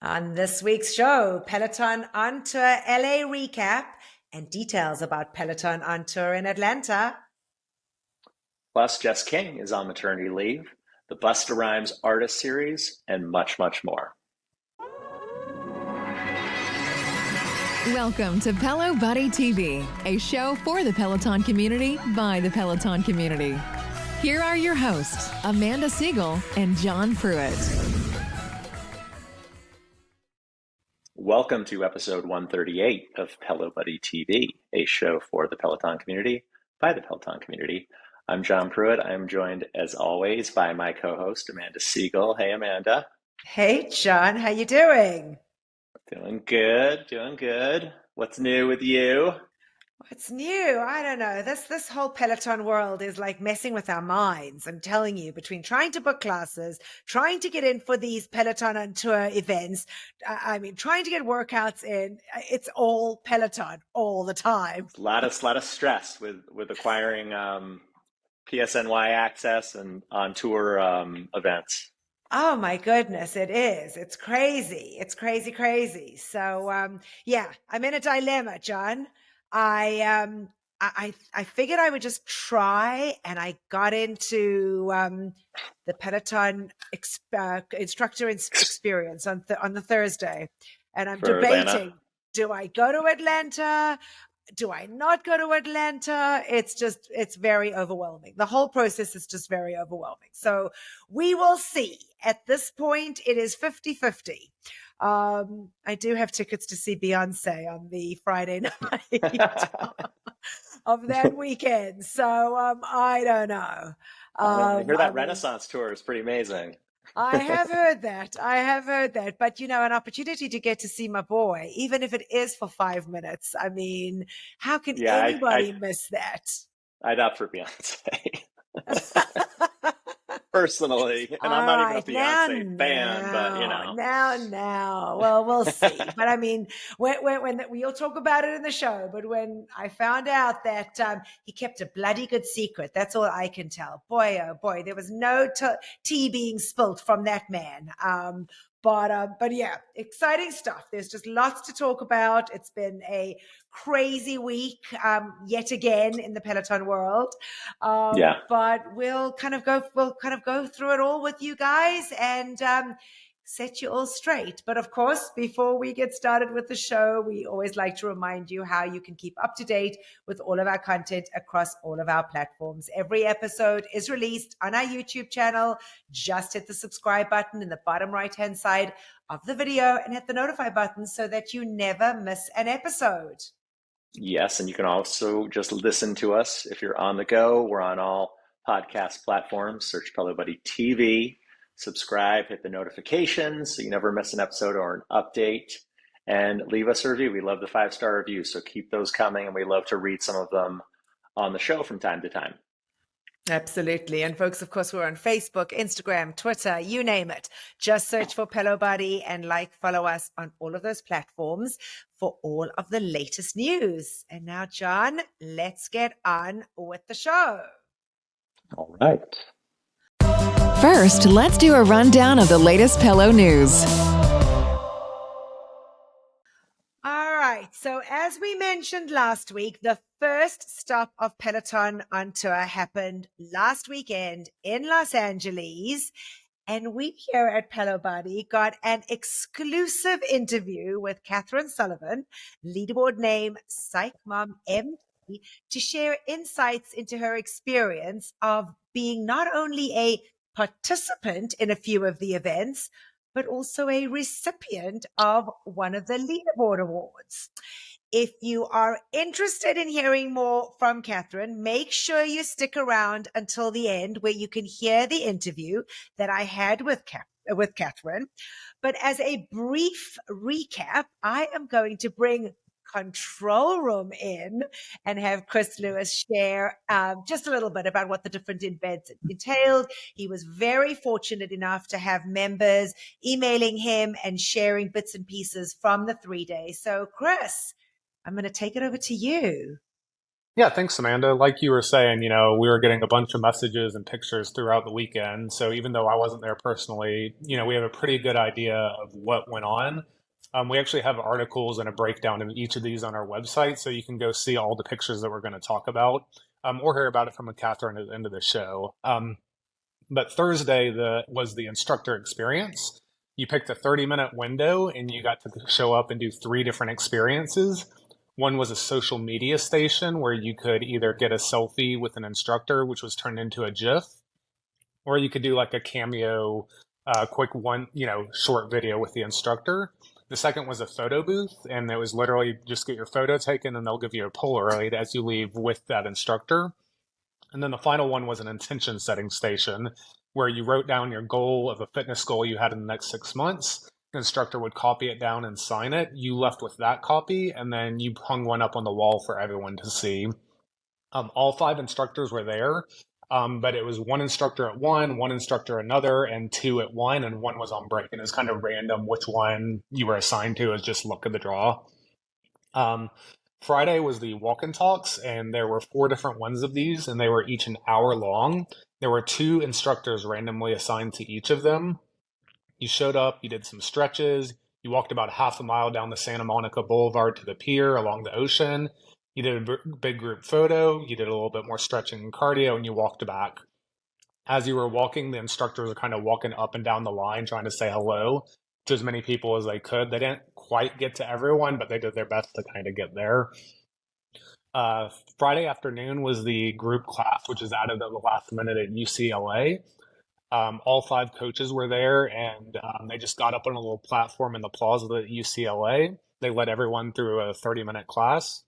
On this week's show, Peloton on Tour LA recap and details about Peloton on Tour in Atlanta. Plus, Jess King is on maternity leave, the Busta Rhymes artist series, and much, much more. Welcome to Pelo Buddy TV, a show for the Peloton community by the Peloton community. Here are your hosts, Amanda Siegel and John Pruitt. Welcome to episode 138 of Pelo Buddy TV, a show for the Peloton community by the Peloton community. I'm John Pruitt. I'm joined, as always, by my co-host, Amanda Siegel. Hey, Amanda. Hey, John. How you doing? Doing good. What's new with you? What's new? I don't know. This whole Peloton world is like messing with our minds. I'm telling you, between trying to book classes, trying to get in for these Peloton on Tour events, trying to get workouts in, it's all Peloton all the time. A lot of stress with acquiring PSNY access and on tour events. Oh my goodness, it is. It's crazy. It's crazy. So I'm in a dilemma, John. I figured I would just try, and I got into the Peloton instructor experience on the Thursday, and I'm debating: Atlanta. Do I go to Atlanta? Do I not go to Atlanta? It's very overwhelming. The whole process is just very overwhelming. So we will see. At this point, it is 50-50. I do have tickets to see Beyonce on the Friday night of that weekend. So I don't know. I hear that Renaissance tour is pretty amazing. I have heard that. But, an opportunity to get to see my boy, even if it is for 5 minutes. I mean, how can anybody miss that? I'd opt for Beyonce. Personally, and I'm not even a Beyonce fan, but Now. Well, we'll see. But I mean, when we'll talk about it in the show. But when I found out that he kept a bloody good secret, that's all I can tell. Boy, oh boy, there was no tea being spilt from that man. But yeah, exciting stuff. There's just lots to talk about. It's been a crazy week yet again in the Peloton world. But we'll kind of go through it all with you guys and set you all straight. But of course, before we get started with the show, we always like to remind you how you can keep up to date with all of our content across all of our platforms. Every episode is released on our YouTube channel. Just hit the subscribe button in the bottom right-hand side of the video and hit the notify button so that you never miss an episode. Yes, and you can also just listen to us if you're on the go. We're on all podcast platforms. Search Pelo Buddy TV. Subscribe, hit the notifications so you never miss an episode or an update, and leave us a review. We love the 5-star reviews, so keep those coming, and we love to read some of them on the show from time to time. Absolutely. And folks, of course, we're on Facebook, Instagram, Twitter, you name it. Just search for Pelo Buddy and follow us on all of those platforms for all of the latest news. And now, John, let's get on with the show. All right. First, let's do a rundown of the latest Pelo news. All right. So as we mentioned last week, the first stop of Peloton on Tour happened last weekend in Los Angeles. And we here at Pelo Buddy got an exclusive interview with Catherine Sullivan, leaderboard name Psych Mom MD, to share insights into her experience of being not only a participant in a few of the events, but also a recipient of one of the leaderboard awards. If you are interested in hearing more from Catherine, make sure you stick around until the end where you can hear the interview that I had with Catherine. But as a brief recap, I am going to bring control room in and have Chris Lewis share just a little bit about what the different events entailed. He was very fortunate enough to have members emailing him and sharing bits and pieces from the 3 days. So Chris, I'm going to take it over to you. Yeah, thanks, Amanda. Like you were saying, we were getting a bunch of messages and pictures throughout the weekend. So even though I wasn't there personally, we have a pretty good idea of what went on. We actually have articles and a breakdown of each of these on our website, so you can go see all the pictures that we're going to talk about, or hear about it from Catherine at the end of the show. But Thursday was the instructor experience. You picked a 30-minute window and you got to show up and do three different experiences. One was a social media station where you could either get a selfie with an instructor, which was turned into a GIF, or you could do like a cameo, quick one, short video with the instructor. The second was a photo booth, and it was literally just get your photo taken and they'll give you a Polaroid as you leave with that instructor. And then the final one was an intention setting station where you wrote down your goal of a fitness goal you had in the next 6 months. The instructor would copy it down and sign it. You left with that copy, and then you hung one up on the wall for everyone to see. All five instructors were there, but it was one instructor at one instructor another, and two at one, and one was on break. And it was kind of random which one you were assigned to as just luck of the draw. Friday was the walk and talks, and there were 4 different ones of these, and they were each an hour long. There were 2 instructors randomly assigned to each of them. You showed up, you did some stretches, you walked about half a mile down the Santa Monica Boulevard to the pier along the ocean. You did a big group photo, you did a little bit more stretching and cardio, and you walked back. As you were walking, the instructors were kind of walking up and down the line trying to say hello to as many people as they could. They didn't quite get to everyone, but they did their best to kind of get there. Friday afternoon was the group class, which is added at the last minute at UCLA. All 5 coaches were there, and they just got up on a little platform in the plaza at UCLA. They led everyone through a 30-minute class.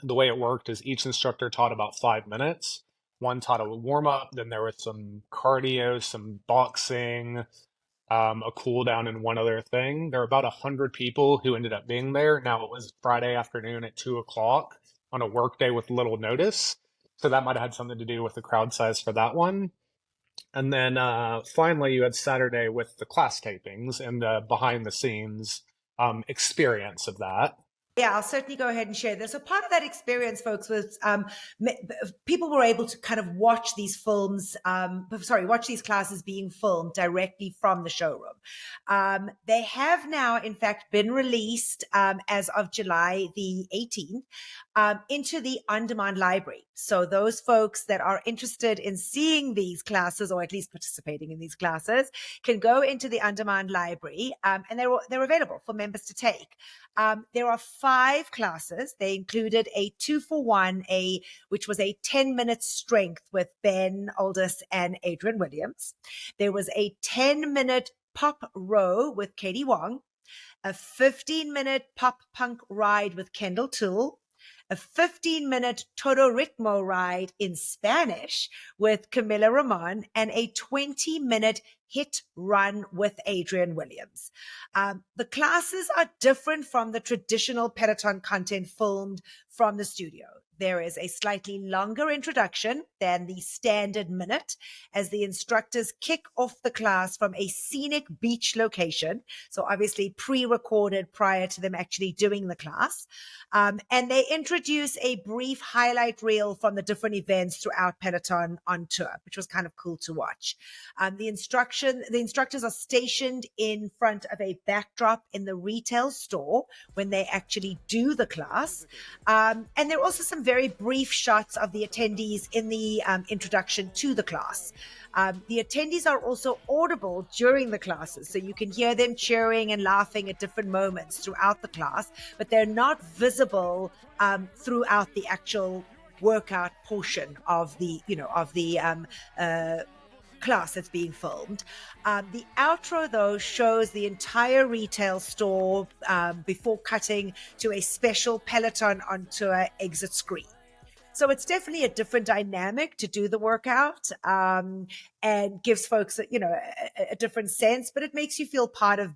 The way it worked is each instructor taught about 5 minutes. One taught a warm-up, then there was some cardio, some boxing, a cool down, and one other thing. There were about 100 people who ended up being there. Now, it was Friday afternoon at 2 o'clock on a work day with little notice, so that might have had something to do with the crowd size for that one. And then finally, you had Saturday with the class tapings and the behind-the-scenes experience of that. Yeah, I'll certainly go ahead and share this. So part of that experience, folks, was people were able to kind of watch these watch these classes being filmed directly from the showroom. They have now, in fact, been released as of July the 18th into the on-demand library. So those folks that are interested in seeing these classes, or at least participating in these classes, can go into the on-demand library, and they're available for members to take. There are 5 classes. They included a 2-for-1, which was a 10-minute strength with Ben Aldous and Adrian Williams. There was a 10-minute pop row with Katie Wong, a 15-minute pop punk ride with Kendall Toole, a 15-minute Todo Ritmo ride in Spanish with Camila Ramon, and a 20-minute hit run with Adrian Williams. The classes are different from the traditional Peloton content filmed from the studio. There is a slightly longer introduction than the standard minute as the instructors kick off the class from a scenic beach location. So obviously pre-recorded prior to them actually doing the class. And they introduce a brief highlight reel from the different events throughout Peloton on tour, which was kind of cool to watch. The instructors are stationed in front of a backdrop in the retail store when they actually do the class. And there are also some very brief shots of the attendees in the introduction to the class. The attendees are also audible during the classes, so you can hear them cheering and laughing at different moments throughout the class, but they're not visible throughout the actual workout portion of the class that's being filmed. The outro, though, shows the entire retail store before cutting to a special Peloton on tour exit screen. So it's definitely a different dynamic to do the workout, and gives folks, a different sense, but it makes you feel part of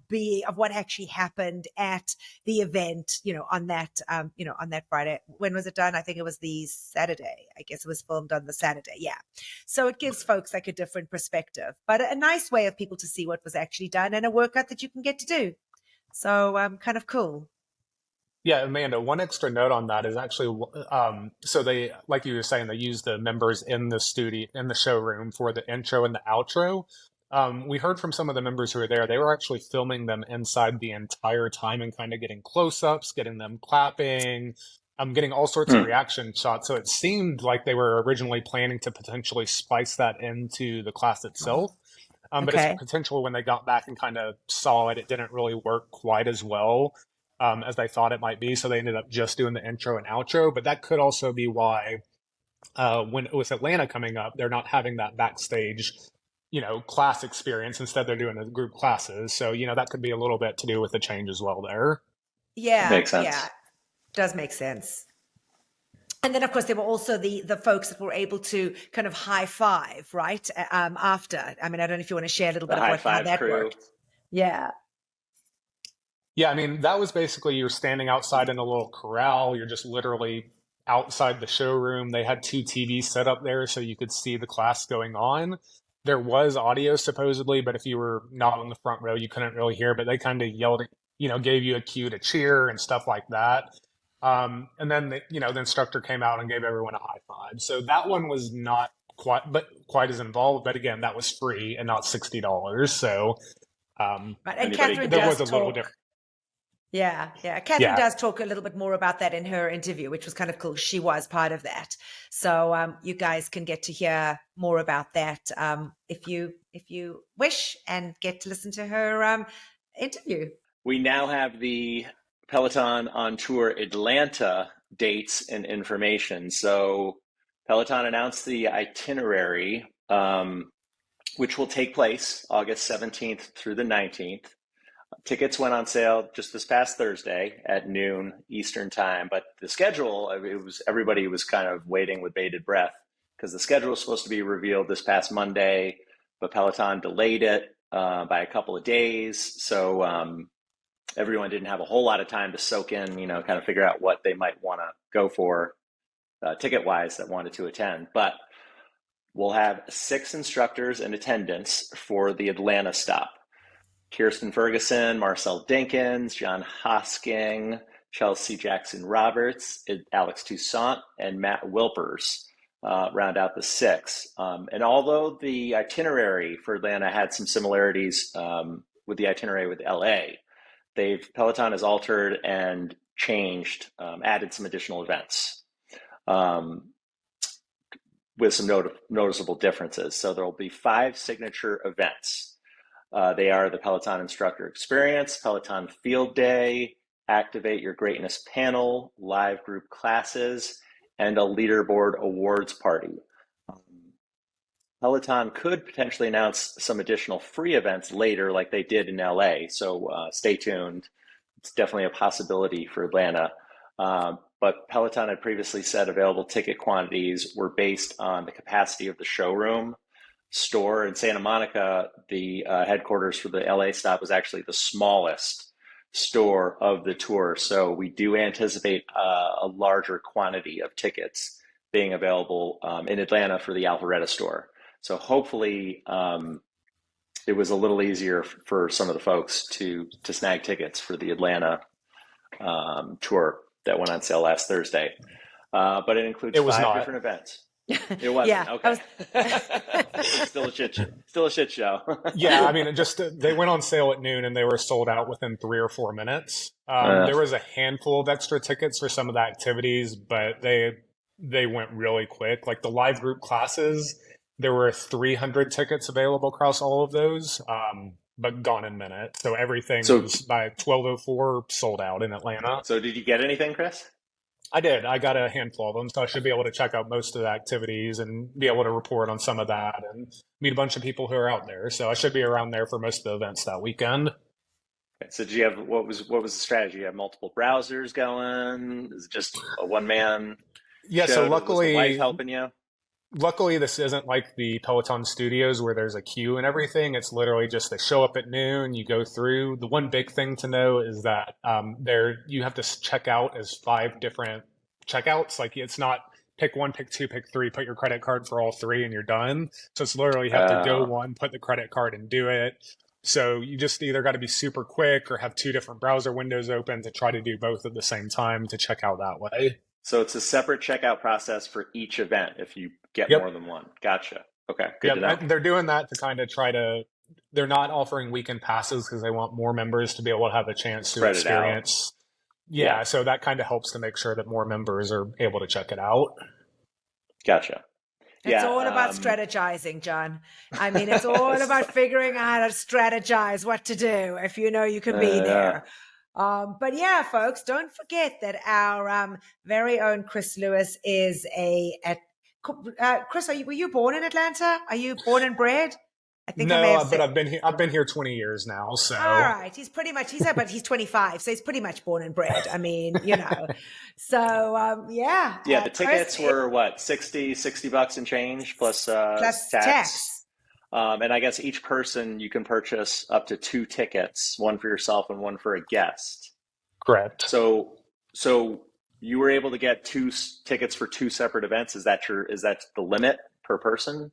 what actually happened at the event, on that Friday. When was it done? I think it was the Saturday. I guess it was filmed on the Saturday. Yeah. So it gives folks like a different perspective, but a nice way of people to see what was actually done and a workout that you can get to do. So kind of cool. Yeah, Amanda, one extra note on that is actually, so they, like you were saying, they use the members in the studio, in the showroom for the intro and the outro. We heard from some of the members who were there, they were actually filming them inside the entire time and kind of getting close-ups, getting them clapping, getting all sorts of Hmm. reaction shots. So it seemed like they were originally planning to potentially splice that into the class itself. But it's Okay. potential when they got back and kind of saw it, it didn't really work quite as well as they thought it might be. So they ended up just doing the intro and outro. But that could also be why when with Atlanta coming up, they're not having that backstage, class experience. Instead, they're doing the group classes. So, that could be a little bit to do with the change as well there. Yeah, Makes yeah, sense. does make sense. And then, of course, there were also the folks that were able to kind of high five, right? After. I mean, I don't know if you want to share a little The bit of high how five that crew. worked. Yeah. Yeah, I mean, that was basically you're standing outside in a little corral. You're just literally outside the showroom. They had two TVs set up there so you could see the class going on. There was audio supposedly, but if you were not on the front row, you couldn't really hear. But they kind of yelled, gave you a cue to cheer and stuff like that. And then, the instructor came out and gave everyone a high five. So that one was not quite as involved. But again, that was free and not $60. So Right. And Anybody Catherine there does was a little talk. different. Yeah, yeah. Catherine Yeah. does talk a little bit more about that in her interview, which was kind of cool. She was part of that, so you guys can get to hear more about that if you wish, and get to listen to her interview. We now have the Peloton on Tour Atlanta dates and information. So Peloton announced the itinerary, which will take place August 17th through the 19th. Tickets went on sale just this past Thursday at noon Eastern time, but the schedule, everybody was kind of waiting with bated breath because the schedule was supposed to be revealed this past Monday, but Peloton delayed it by a couple of days. So everyone didn't have a whole lot of time to soak in, kind of figure out what they might want to go for ticket-wise that wanted to attend. But we'll have 6 instructors in attendance for the Atlanta stop. Kirsten Ferguson, Marcel Dinkins, John Hosking, Chelsea Jackson Roberts, Alex Toussaint, and Matt Wilpers round out the 6. And although the itinerary for Atlanta had some similarities with the itinerary with LA, Peloton has altered and changed, added some additional events with some noticeable differences. So there will be 5 signature events. They are the Peloton Instructor Experience, Peloton Field Day, Activate Your Greatness Panel, live group classes, and a leaderboard awards party. Peloton could potentially announce some additional free events later like they did in LA, so stay tuned. It's definitely a possibility for Atlanta. But Peloton had previously said available ticket quantities were based on the capacity of the showroom. Store in Santa Monica, the headquarters for the LA stop, was actually the smallest store of the tour. So we do anticipate a larger quantity of tickets being available in Atlanta for the Alpharetta store. So hopefully it was a little easier for some of the folks to snag tickets for the Atlanta tour that went on sale last Thursday. But it includes 5 different events. It wasn't. Yeah, okay. It's still a shit show. Yeah, I mean, they went on sale at noon and they were sold out within 3 or 4 minutes. There was a handful of extra tickets for some of the activities, but they went really quick. Like the live group classes, there were 300 tickets available across all of those, but gone in minutes. So everything was by 12:04 sold out in Atlanta. So did you get anything, Chris? I did. I got a handful of them, so I should be able to check out most of the activities and be able to report on some of that and meet a bunch of people who are out there. So I should be around there for most of the events that weekend. Okay, so did you have what was the strategy? You have multiple browsers going? Is it just a one-man? Yeah. show? So Was the luckily, wife helping you? Luckily, this isn't like the Peloton studios where there's a queue and everything. It's literally just they show up at noon, you go through. The one big thing to know is that you have to check out as 5 different checkouts. Like it's not pick 1, pick 2, pick 3, put your credit card for all 3 and you're done. So it's literally you have to go one, put the credit card and do it. So you just either got to be super quick or have two different browser windows open to try to do both at the same time to check out that way. So it's a separate checkout process for each event if you get Yep. more than one. Gotcha. Okay, good to know. And they're doing that to kind of they're not offering weekend passes because they want more members to be able to have a chance to Spread it out. experience. Yeah, so that kind of helps to make sure that more members are able to check it out. Gotcha. It's all about strategizing, John. I mean, it's all about figuring out how to strategize what to do if you know you can be there. But yeah, folks, don't forget that our very own Chris Lewis is Chris, were you born in Atlanta? Are you born and bred? I think but I've been here 20 years now. So all right, but he's 25, so he's pretty much born and bred. I mean, So yeah. Yeah, the tickets were what, $60 and change plus tax. And I guess each person you can purchase up to 2 tickets, one for yourself and one for a guest. Correct. So you were able to get 2 tickets for 2 separate events. Is that the limit per person?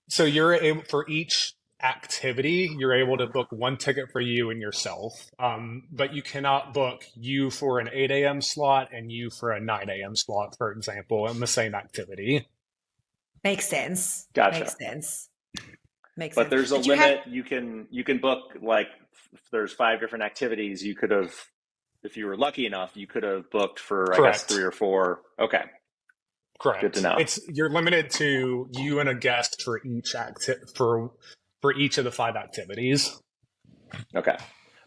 So you're able, for each activity, you're able to book 1 ticket for you and yourself. But you cannot book you for an 8 a.m. slot and you for a 9 a.m. slot, for example, in the same activity. Makes sense. Gotcha. Makes sense. But there's a limit. You can book, like, if there's 5 different activities, you could have, if you were lucky enough, you could have booked for, I guess, 3 or 4. Okay. Correct. Good to know. You're limited to you and a guest for each for each of the 5 activities. Okay.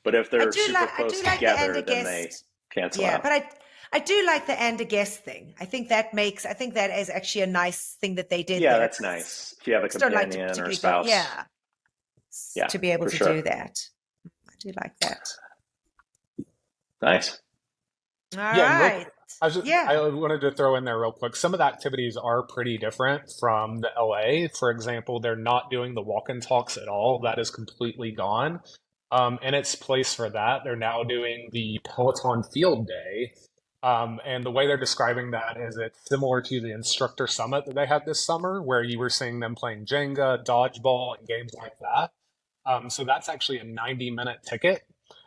But if they're super close together, then they cancel out. But I do like the and a guest thing. I think that is actually a nice thing that they did. Yeah, that's nice. If you have a companion or a spouse. Yeah, to be able to do that. I do like that. Nice. All right. I wanted to throw in there real quick. Some of the activities are pretty different from the LA. For example, they're not doing the walk and talks at all. That is completely gone. In its place for that, they're now doing the Peloton Field Day. And the way they're describing that is it's similar to the instructor summit that they had this summer, where you were seeing them playing Jenga, dodgeball, and games like that. So that's actually a 90-minute ticket.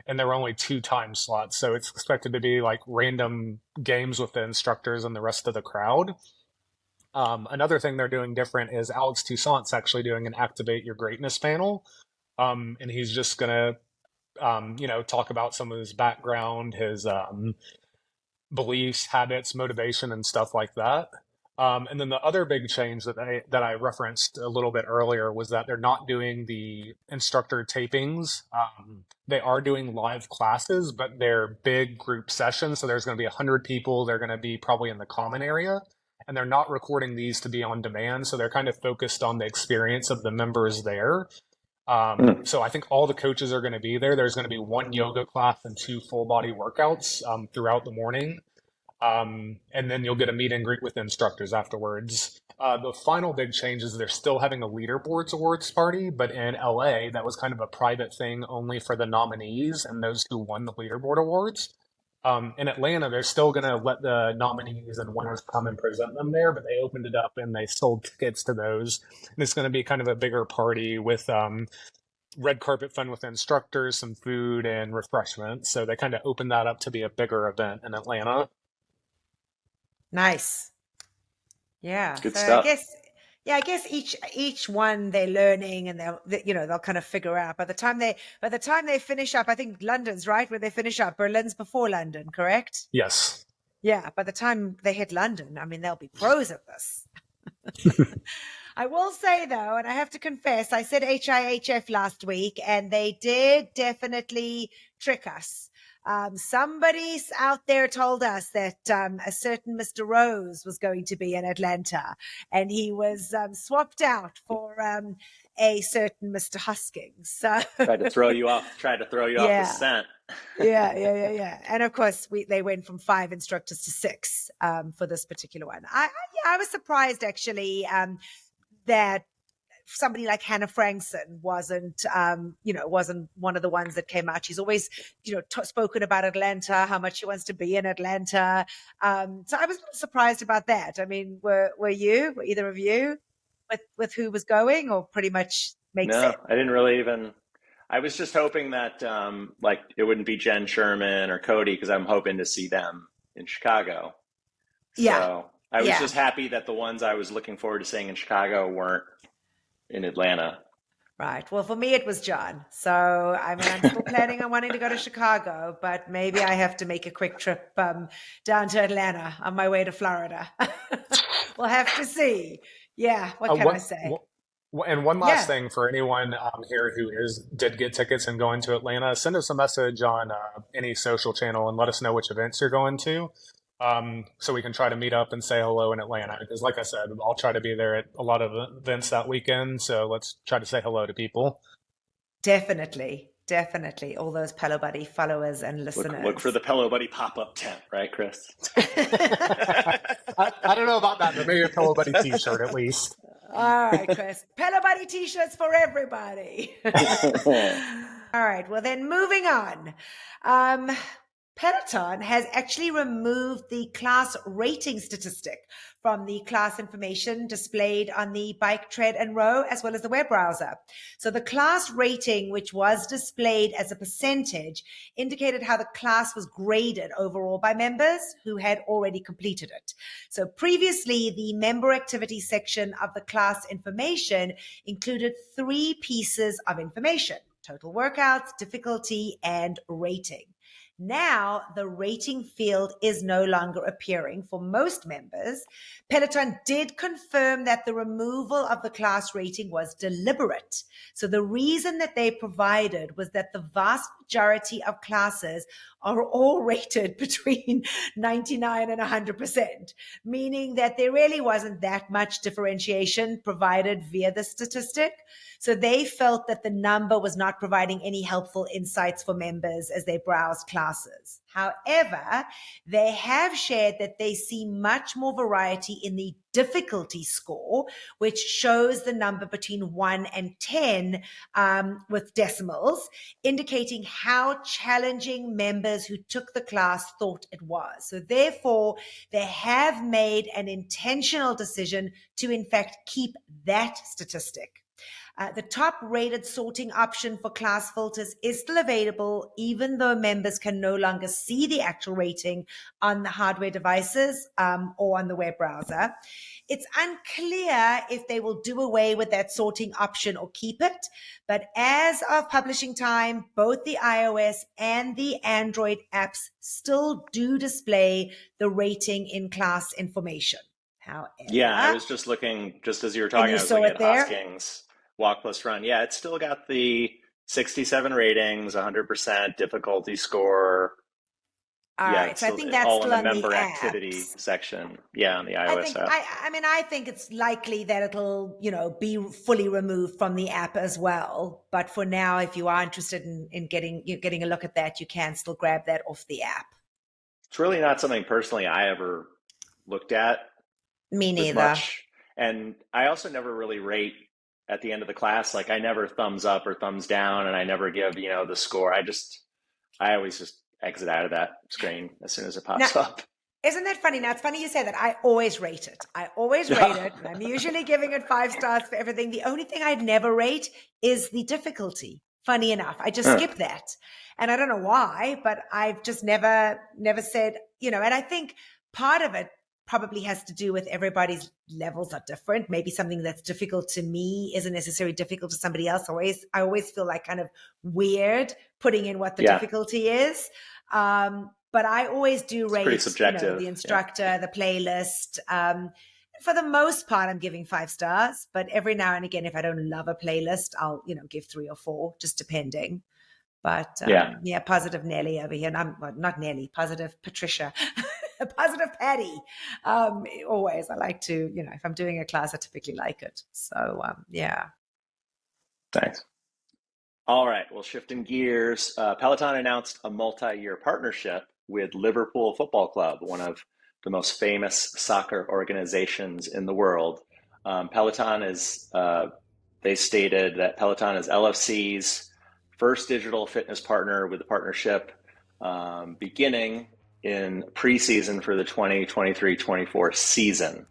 And there were only 2 time slots. So it's expected to be like random games with the instructors and the rest of the crowd. Another thing they're doing different is Alex Toussaint's actually doing an Activate Your Greatness panel. And he's just going to, talk about some of his background, his beliefs, habits, motivation, and stuff like that. And then the other big change that I referenced a little bit earlier was that they're not doing the instructor tapings. They are doing live classes, but they're big group sessions. So there's going to be 100 people. They're going to be probably in the common area. And they're not recording these to be on demand. So they're kind of focused on the experience of the members there. So I think all the coaches are going to be there. There's going to be 1 yoga class and 2 full body workouts throughout the morning. And then you'll get a meet and greet with instructors afterwards. The final big change is they're still having a leaderboards awards party, but in LA, that was kind of a private thing only for the nominees and those who won the leaderboard awards. In Atlanta, they're still going to let the nominees and winners come and present them there, but they opened it up and they sold tickets to those. And it's going to be kind of a bigger party with red carpet fun with instructors, some food and refreshments. So they kind of opened that up to be a bigger event in Atlanta. Nice. Yeah. Good stuff. I guess each one they're learning and they'll kind of figure out by the time they finish up. I think London's right where they finish up. Berlin's before London, correct? Yes. Yeah. By the time they hit London, I mean, they'll be pros at this. I will say though, and I have to confess, I said HIHF last week and they did definitely trick us. Somebody out there told us that a certain Mr. Rose was going to be in Atlanta and he was swapped out for a certain Mr. Huskings. So tried to throw you off the scent. Yeah. And of course, they went from 5 instructors to 6 for this particular one. I was surprised actually that somebody like Hannah Frankson wasn't one of the ones that came out. She's always, spoken about Atlanta, how much she wants to be in Atlanta. So I was surprised about that. I mean, were either of you with who was going, or pretty much makes sense? No, I didn't really even. I was just hoping that like it wouldn't be Jen Sherman or Cody, because I'm hoping to see them in Chicago. Yeah. So I was just happy that the ones I was looking forward to seeing in Chicago weren't in Atlanta. Right. Well, for me, it was John. So, I mean, I'm still planning on wanting to go to Chicago, but maybe I have to make a quick trip down to Atlanta on my way to Florida. We'll have to see. Yeah. What can I say? And one last thing for anyone here who did get tickets and going to Atlanta, send us a message on any social channel and let us know which events you're going to, so we can try to meet up and say hello in Atlanta. Because like I said, I'll try to be there at a lot of events that weekend. So let's try to say hello to people. Definitely. All those Pelo Buddy followers and listeners. Look for the Pelo Buddy pop-up tent, right, Chris? I don't know about that, but maybe a Pelo Buddy t-shirt at least. All right, Chris. Pelo Buddy t-shirts for everybody. All right. Well, then moving on. Peloton has actually removed the class rating statistic from the class information displayed on the bike, tread, and row, as well as the web browser. So the class rating, which was displayed as a percentage, indicated how the class was graded overall by members who had already completed it. So previously, the member activity section of the class information included 3 pieces of information: total workouts, difficulty, and rating. Now, the rating field is no longer appearing for most members. Peloton did confirm that the removal of the class rating was deliberate. So the reason that they provided was that the vast majority of classes are all rated between 99 and 100%, meaning that there really wasn't that much differentiation provided via the statistic. So they felt that the number was not providing any helpful insights for members as they browse classes. However, they have shared that they see much more variety in the difficulty score, which shows the number between 1 and 10 with decimals, indicating how challenging members who took the class thought it was. So therefore, they have made an intentional decision to, in fact, keep that statistic. The top rated sorting option for class filters is still available, even though members can no longer see the actual rating on the hardware devices or on the web browser. It's unclear if they will do away with that sorting option or keep it. But as of publishing time, both the iOS and the Android apps still do display the rating in class information. However, yeah, I was just looking, just as you were talking, I was looking at Hosking's Walk Plus Run. Yeah, it's still got the 67 ratings, 100% difficulty score. All right, so I think that's all still in on the member the activity section. Yeah, on the iOS app. I think it's likely that it'll, be fully removed from the app as well. But for now, if you are interested in getting a look at that, you can still grab that off the app. It's really not something personally I ever looked at. Me neither. And I also never really rate at the end of the class. Like I never thumbs up or thumbs down, and I never give, the score. I always just exit out of that screen as soon as it pops up. Isn't that funny? Now, it's funny you say that. I always rate it. And I'm usually giving it 5 stars for everything. The only thing I'd never rate is the difficulty. Funny enough, I just skip that. And I don't know why, but I've just never said, and I think part of it probably has to do with everybody's levels are different. Maybe something that's difficult to me isn't necessarily difficult to somebody else. I always feel like kind of weird putting in what the difficulty is. But I always do rate the instructor, the playlist. For the most part, I'm giving 5 stars. But every now and again, if I don't love a playlist, I'll give 3 or 4, just depending. But positive Nelly over here. Not Nelly, positive Patricia. Positive Patty. Always, I like to, if I'm doing a class, I typically like it. So, Thanks. All right. Well, shifting gears, Peloton announced a multi-year partnership with Liverpool Football Club, one of the most famous soccer organizations in the world. Peloton is, they stated that Peloton is LFC's first digital fitness partner, with the partnership beginning in preseason for the 2023-24 season.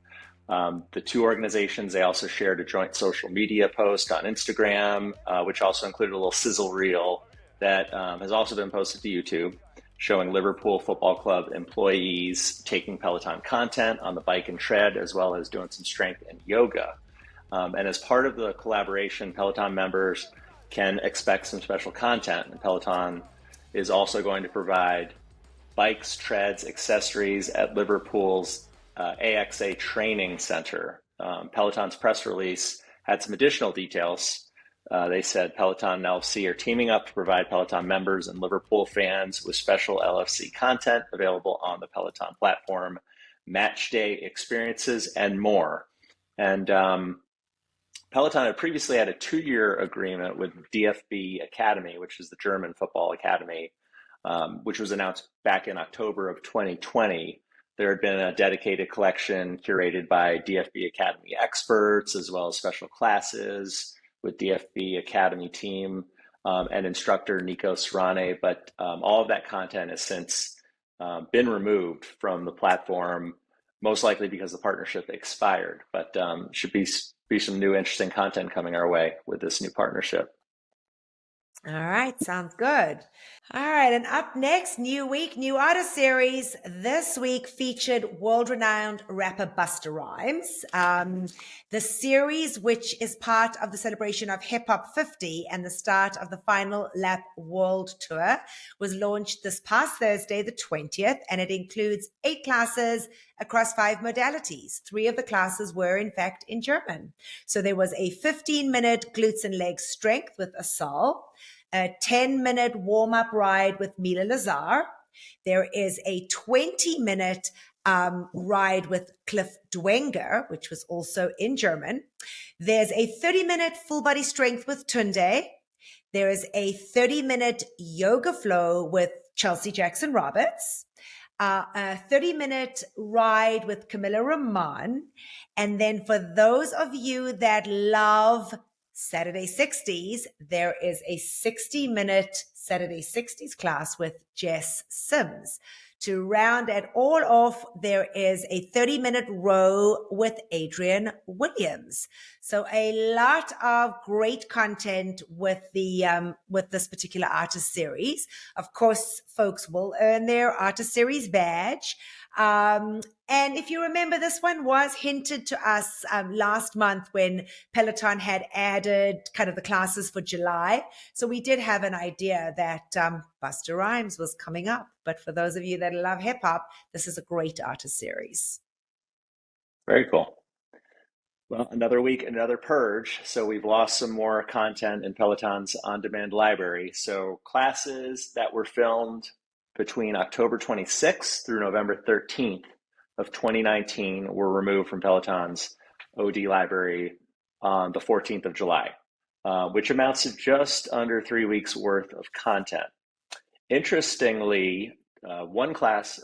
The two organizations, they also shared a joint social media post on Instagram, which also included a little sizzle reel that has also been posted to YouTube, showing Liverpool Football Club employees taking Peloton content on the bike and tread, as well as doing some strength and yoga. And as part of the collaboration, Peloton members can expect some special content. And Peloton is also going to provide bikes, treads, accessories at Liverpool's AXA Training Center. Peloton's press release had some additional details. They said Peloton and LFC are teaming up to provide Peloton members and Liverpool fans with special LFC content available on the Peloton platform, match day experiences, and more. And Peloton had previously had a 2-year agreement with DFB Academy, which is the German football academy, which was announced back in October of 2020. There had been a dedicated collection curated by DFB Academy experts, as well as special classes with DFB Academy team and instructor Nico Serrane. But all of that content has since been removed from the platform, most likely because the partnership expired. But should be some new interesting content coming our way with this new partnership. All right, sounds good. All right, and up next, new week, new artist series. This week featured world-renowned rapper Busta Rhymes. The series, which is part of the celebration of Hip Hop 50 and the start of the Final Lap World Tour, was launched this past Thursday, the 20th, and it includes 8 classes across 5 modalities. 3 of the classes were, in fact, in German. So there was a 15-minute glutes and legs strength with Asal, a 10-minute warm-up ride with Mila Lazar. There is a 20-minute ride with Cliff Dwenger, which was also in German. There's a 30-minute full body strength with Tunde. There is a 30-minute yoga flow with Chelsea Jackson Roberts, a 30-minute ride with Camilla Rahman. And then for those of you that love Saturday 60s, there is a 60-minute Saturday 60s class with Jess Sims. To round it all off, there is a 30-minute row with Adrian Williams. So a lot of great content with this particular artist series. Of course, folks will earn their artist series badge. And if you remember, this one was hinted to us last month when Peloton had added kind of the classes for July. So we did have an idea that Busta Rhymes was coming up. But for those of you that love hip hop, this is a great artist series. Very cool. Well, another week, another purge. So we've lost some more content in Peloton's on-demand library. So classes that were filmed between October 26th through November 13th of 2019 were removed from Peloton's OD library on the 14th of July, which amounts to just under 3 weeks worth of content. Interestingly, one class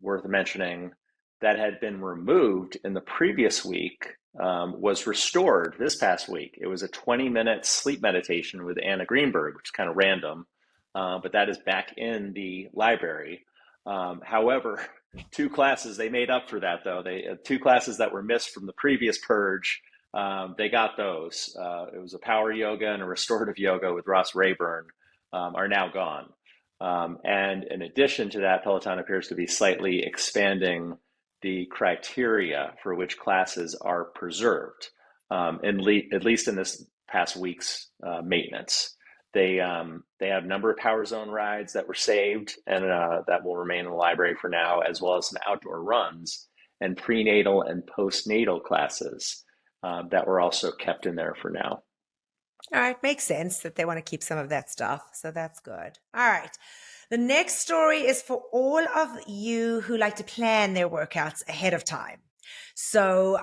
worth mentioning that had been removed in the previous week was restored this past week. It was a 20-minute sleep meditation with Anna Greenberg, which is kind of random, but that is back in the library. However, 2 classes, they made up for that, though. 2 classes that were missed from the previous purge, they got those. It was a power yoga and a restorative yoga with Ross Rayburn, are now gone. And in addition to that, Peloton appears to be slightly expanding the criteria for which classes are preserved, at least in this past week's maintenance. They have a number of Power Zone rides that were saved and that will remain in the library for now, as well as some outdoor runs and prenatal and postnatal classes that were also kept in there for now. All right, makes sense that they want to keep some of that stuff, so that's good. All right. The next story is for all of you who like to plan their workouts ahead of time. So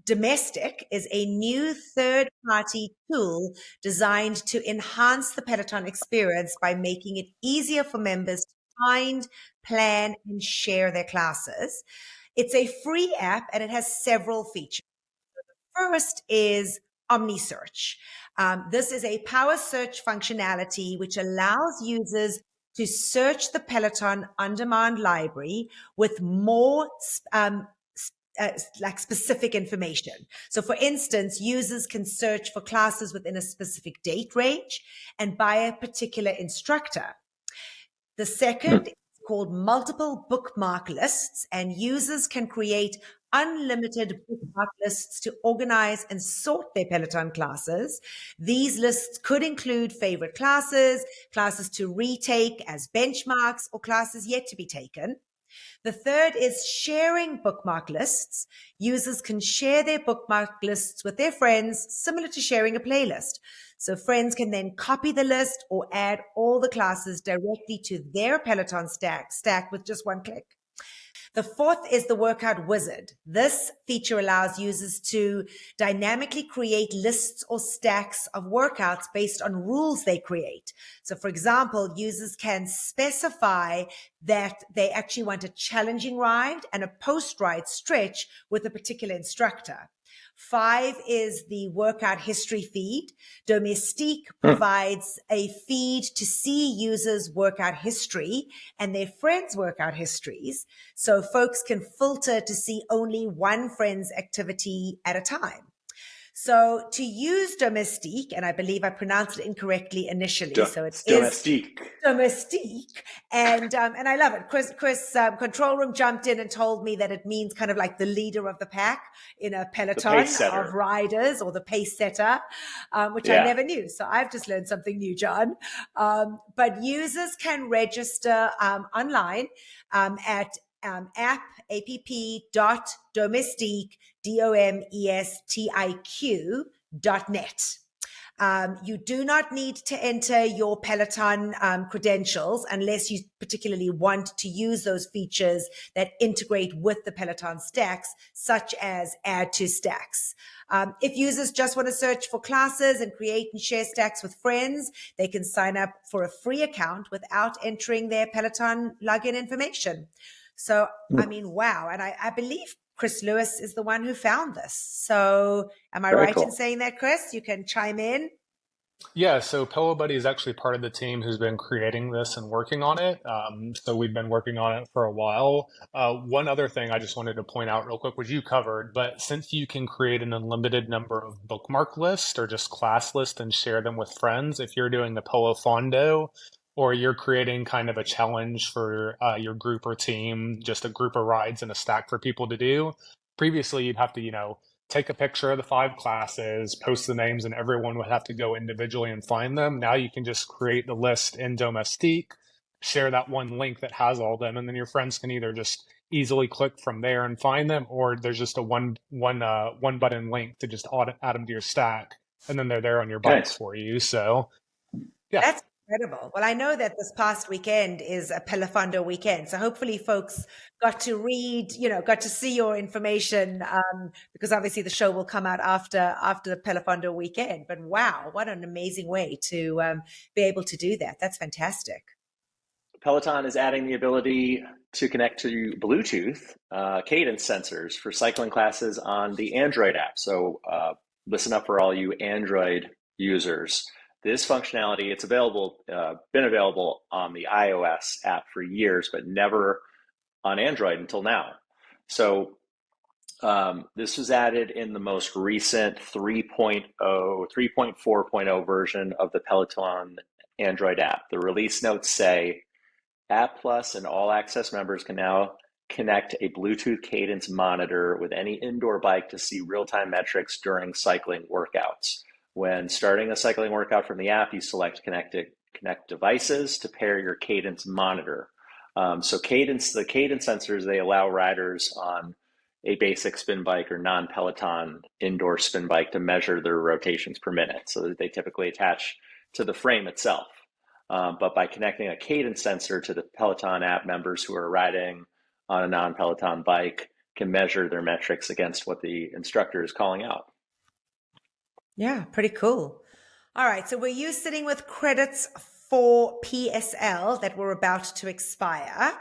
Domestic is a new third-party tool designed to enhance the Peloton experience by making it easier for members to find, plan, and share their classes. It's a free app and it has several features. The first is OmniSearch. This is a power search functionality which allows users to search the Peloton on-demand library with more like specific information. So for instance, users can search for classes within a specific date range and by a particular instructor. The second is called multiple bookmark lists, and users can create unlimited bookmark lists to organize and sort their Peloton classes. These lists could include favorite classes, classes to retake as benchmarks, or classes yet to be taken. The third is sharing bookmark lists. Users can share their bookmark lists with their friends, similar to sharing a playlist. So friends can then copy the list or add all the classes directly to their Peloton stack with just one click. The fourth is the workout wizard. This feature allows users to dynamically create lists or stacks of workouts based on rules they create. So for example, users can specify that they actually want a challenging ride and a post-ride stretch with a particular instructor. 5 is the workout history feed. Domestique provides a feed to see users' workout history and their friends' workout histories. So folks can filter to see only one friend's activity at a time. So to use Domestique, and I believe I pronounced it incorrectly initially, so it Domestique. is Domestique, and I love it. Chris, Control Room jumped in and told me that it means kind of like the leader of the pack in a peloton of riders, or the pace setter, which I never knew. So I've just learned something new, John. But users can register online at app.domestique, domestiq.net. You do not need to enter your Peloton credentials unless you particularly want to use those features that integrate with the Peloton stacks, such as add to stacks. If users just want to search for classes and create and share stacks with friends, they can sign up for a free account without entering their Peloton login information. So, I mean, wow. And I believe Chris Lewis is the one who found this. So am I right in saying that, Chris? You can chime in. Yeah, so Pelo Buddy is actually part of the team who's been creating this and working on it. So we've been working on it for a while. One other thing I just wanted to point out real quick, which you covered, but since you can create an unlimited number of bookmark lists or just class lists and share them with friends, if you're doing the Pelo Fondo, or you're creating kind of a challenge for your group or team, just a group of rides and a stack for people to do. Previously, you'd have to, take a picture of the 5 classes, post the names, and everyone would have to go individually and find them. Now you can just create the list in Domestique, share that one link that has all of them, and then your friends can either just easily click from there and find them, or there's just a one button link to just add them to your stack, and then they're there on your bikes for you. So, yeah. That's incredible. Well, I know that this past weekend is a Pelofondo weekend. So hopefully folks got to read, got to see your information, because obviously the show will come out after the Pelofondo weekend. But wow, what an amazing way to be able to do that. That's fantastic. Peloton is adding the ability to connect to Bluetooth cadence sensors for cycling classes on the Android app. So listen up for all you Android users. This functionality, it's been available on the iOS app for years, but never on Android until now. So this was added in the most recent 3.4.0 version of the Peloton Android app. The release notes say, App Plus and All Access members can now connect a Bluetooth cadence monitor with any indoor bike to see real-time metrics during cycling workouts. When starting a cycling workout from the app, you select connect devices to pair your cadence monitor. So the cadence sensors, they allow riders on a basic spin bike or non-Peloton indoor spin bike to measure their rotations per minute. So they typically attach to the frame itself. But by connecting a cadence sensor to the Peloton app, members who are riding on a non-Peloton bike can measure their metrics against what the instructor is calling out. Yeah, pretty cool. All right. So were you sitting with credits for PSL that were about to expire?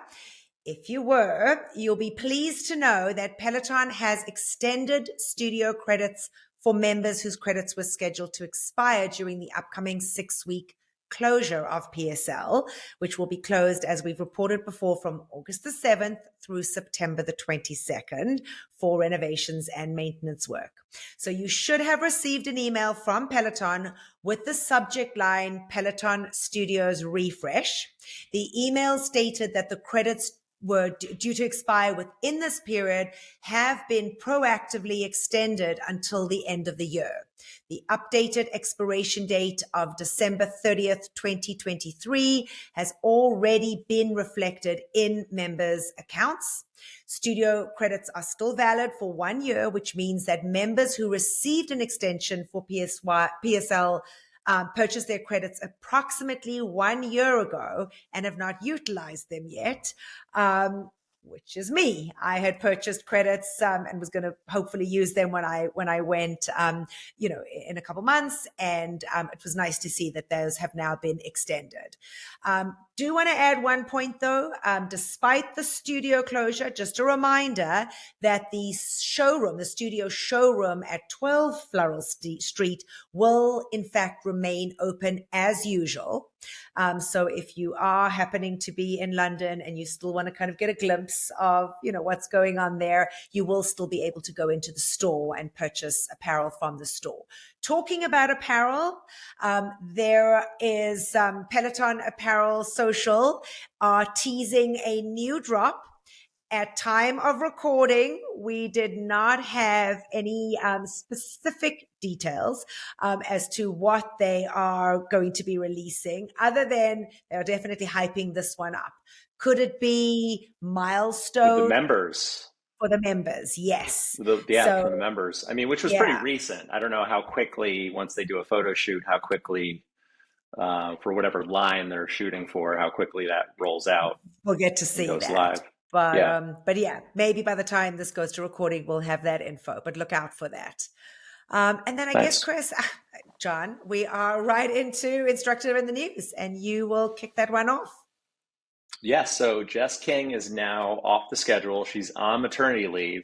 If you were, you'll be pleased to know that Peloton has extended studio credits for members whose credits were scheduled to expire during the upcoming 6-week closure of PSL, which will be closed, as we've reported before, from August the 7th through September the 22nd for renovations and maintenance work. So you should have received an email from Peloton with the subject line Peloton Studios Refresh. The email stated that the credits were due to expire within this period have been proactively extended until the end of the year. The updated expiration date of December 30th, 2023 has already been reflected in members' accounts. Studio credits are still valid for 1 year, which means that members who received an extension for PSL purchased their credits approximately 1 year ago and have not utilized them yet, which is me. I had purchased credits and was going to hopefully use them when I went, in a couple months. And it was nice to see that those have now been extended. Do want to add one point though, despite the studio closure, just a reminder that the studio showroom at 12 Floral Street will in fact remain open as usual. So if you are happening to be in London and you still want to kind of get a glimpse of, what's going on there, you will still be able to go into the store and purchase apparel from the store. Talking about apparel, there is Peloton Apparel Social are teasing a new drop. At time of recording, we did not have any specific details as to what they are going to be releasing, other than they're definitely hyping this one up. Could it be milestone? With the members. For the members, yes. For the members. I mean, which was pretty recent. I don't know how quickly, once they do a photo shoot, how quickly, for whatever line they're shooting for, how quickly that rolls out. We'll get to see goes that. Live. But yeah, maybe by the time this goes to recording, we'll have that info, but look out for that. And then I guess, Chris, John, we are right into Instructor in the News, and you will kick that one off. Yes, so Jess King is now off the schedule. She's on maternity leave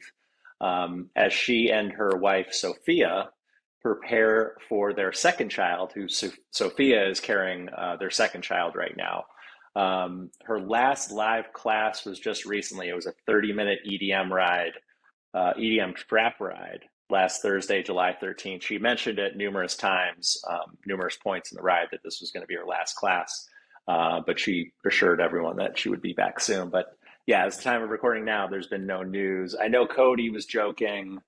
as she and her wife, Sophia, prepare for their second child, who Sophia is carrying their second child right now. Her last live class was just recently. It was a 30-minute EDM ride, EDM trap ride last Thursday, July 13th. She mentioned it numerous times, numerous points in the ride that this was going to be her last class. But she assured everyone that she would be back soon. But yeah, as the time of recording now, there's been no news. I know Cody was joking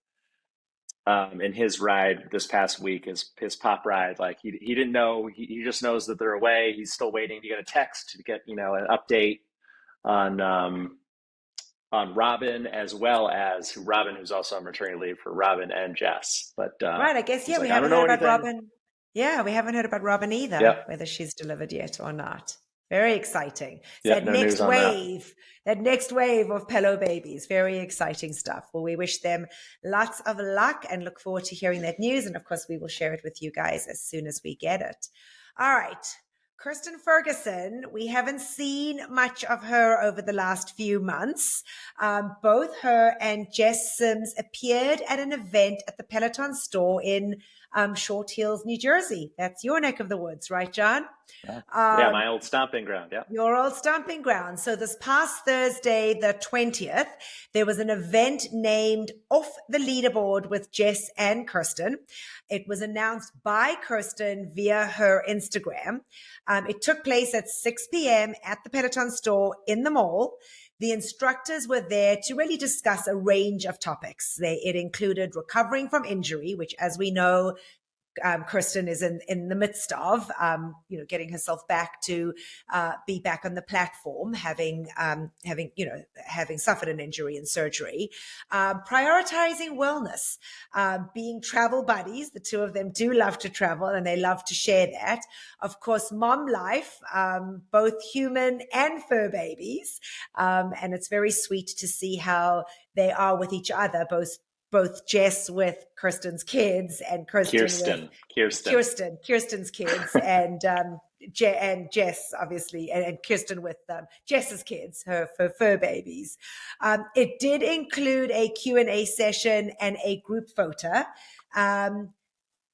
in his ride this past week, his pop ride, like he didn't know, he just knows that they're away. He's still waiting to get a text to get, an update on Robin, as well as Robin, who's also on maternity leave, for Robin and Jess. But right, I guess, we haven't heard about Robin. Yeah, we haven't heard about Robin either, whether she's delivered yet or not. Very exciting. So that next wave of Pelo babies, very exciting stuff. Well, we wish them lots of luck and look forward to hearing that news. And of course, we will share it with you guys as soon as we get it. All right. Kirsten Ferguson, we haven't seen much of her over the last few months. Both her and Jess Sims appeared at an event at the Peloton store in Short Hills, New Jersey. That's your neck of the woods, right, John? Yeah, my old stomping ground. Yeah, your old stomping ground. So this past Thursday, the 20th, there was an event named Off the Leaderboard with Jess and Kirsten. It was announced by Kirsten via her Instagram. It took place at 6 p.m. at the Peloton store in the mall. The instructors were there to really discuss a range of topics. It included recovering from injury, which, as we know, Kirsten is in the midst of, getting herself back to be back on the platform, having suffered an injury and surgery, prioritizing wellness, being travel buddies. The two of them do love to travel and they love to share that. Of course, mom life, both human and fur babies. And it's very sweet to see how they are with each other, both Jess with Kirsten's kids and Kirsten's kids, and Jess, obviously, and Kirsten with Jess's kids, her fur babies. It did include a Q&A session and a group photo.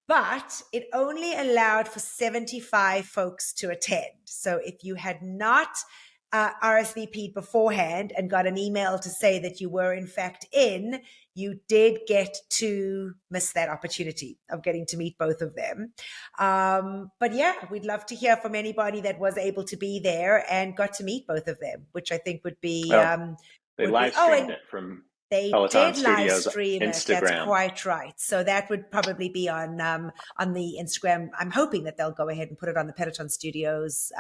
but it only allowed for 75 folks to attend. So if you had not RSVP'd beforehand and got an email to say that you were in fact in, you did get to miss that opportunity of getting to meet both of them. But yeah, we'd love to hear from anybody that was able to be there and got to meet both of them, which I think would be... they live streamed it from Peloton did live Studios stream it. Instagram. That's quite right. So that would probably be on the Instagram. I'm hoping that they'll go ahead and put it on the Peloton Studios.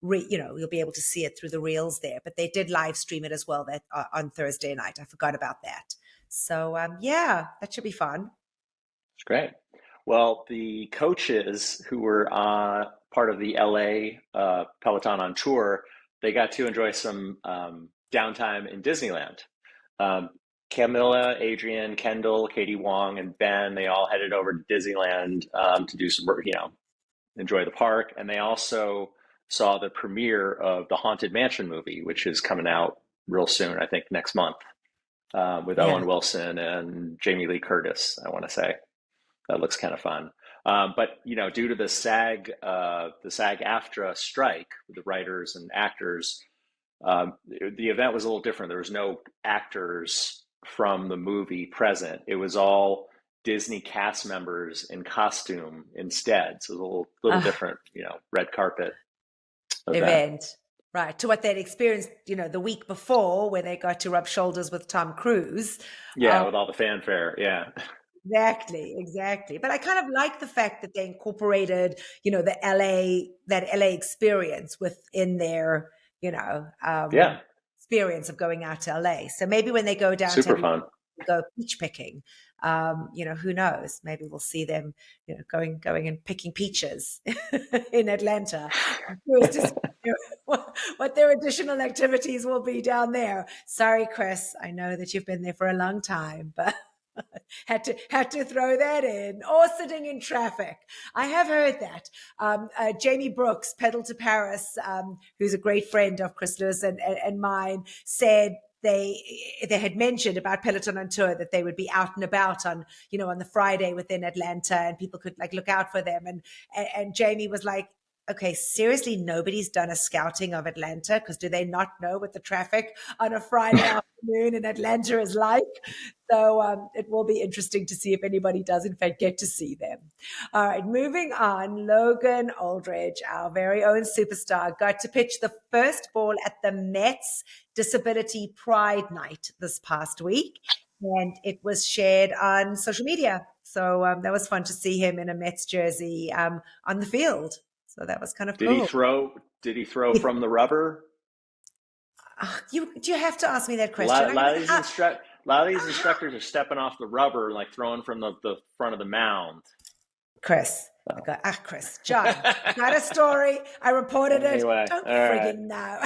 You'll be able to see it through the reels there. But they did live stream it as well that on Thursday night. I forgot about that. So yeah, that should be fun. It's great. Well, the coaches who were part of the LA Peloton on tour, they got to enjoy some downtime in Disneyland. Camilla, Adrian, Kendall, Katie Wong, and Ben, they all headed over to Disneyland to do some, enjoy the park. And they also saw the premiere of the Haunted Mansion movie, which is coming out real soon, I think next month, with Owen Wilson and Jamie Lee Curtis, I want to say. That looks kind of fun. But, due to the SAG-AFTRA strike with the writers and actors, the event was a little different. There was no actors from the movie present. It was all Disney cast members in costume instead. So it was a little different, red carpet event. Right. To what they'd experienced, the week before where they got to rub shoulders with Tom Cruise. Yeah, with all the fanfare. Yeah. Exactly. But I kind of like the fact that they incorporated, that LA experience within their, experience of going out to LA. So maybe when they go down super fun, go peach picking, who knows? Maybe we'll see them, going and picking peaches in Atlanta. What their additional activities will be down there. Sorry, Chris. I know that you've been there for a long time, but had to throw that in. Or sitting in traffic. I have heard that. Jamie Brooks, Pedal to Paris, who's a great friend of Chris Lewis and mine, said they had mentioned about Peloton on tour that they would be out and about on the Friday within Atlanta and people could look out for them. And Jamie was like, okay, seriously, nobody's done a scouting of Atlanta because do they not know what the traffic on a Friday afternoon in Atlanta is like? So it will be interesting to see if anybody does, in fact, get to see them. All right, moving on. Logan Aldridge, our very own superstar, got to pitch the first ball at the Mets Disability Pride Night this past week, and it was shared on social media. So that was fun to see him in a Mets jersey on the field. So that was kind of cool. Did he throw from the rubber? Do you have to ask me that question? A lot of these instructors are stepping off the rubber, throwing from the front of the mound. Chris. John, got a story. I reported it. Anyway, don't friggin' know.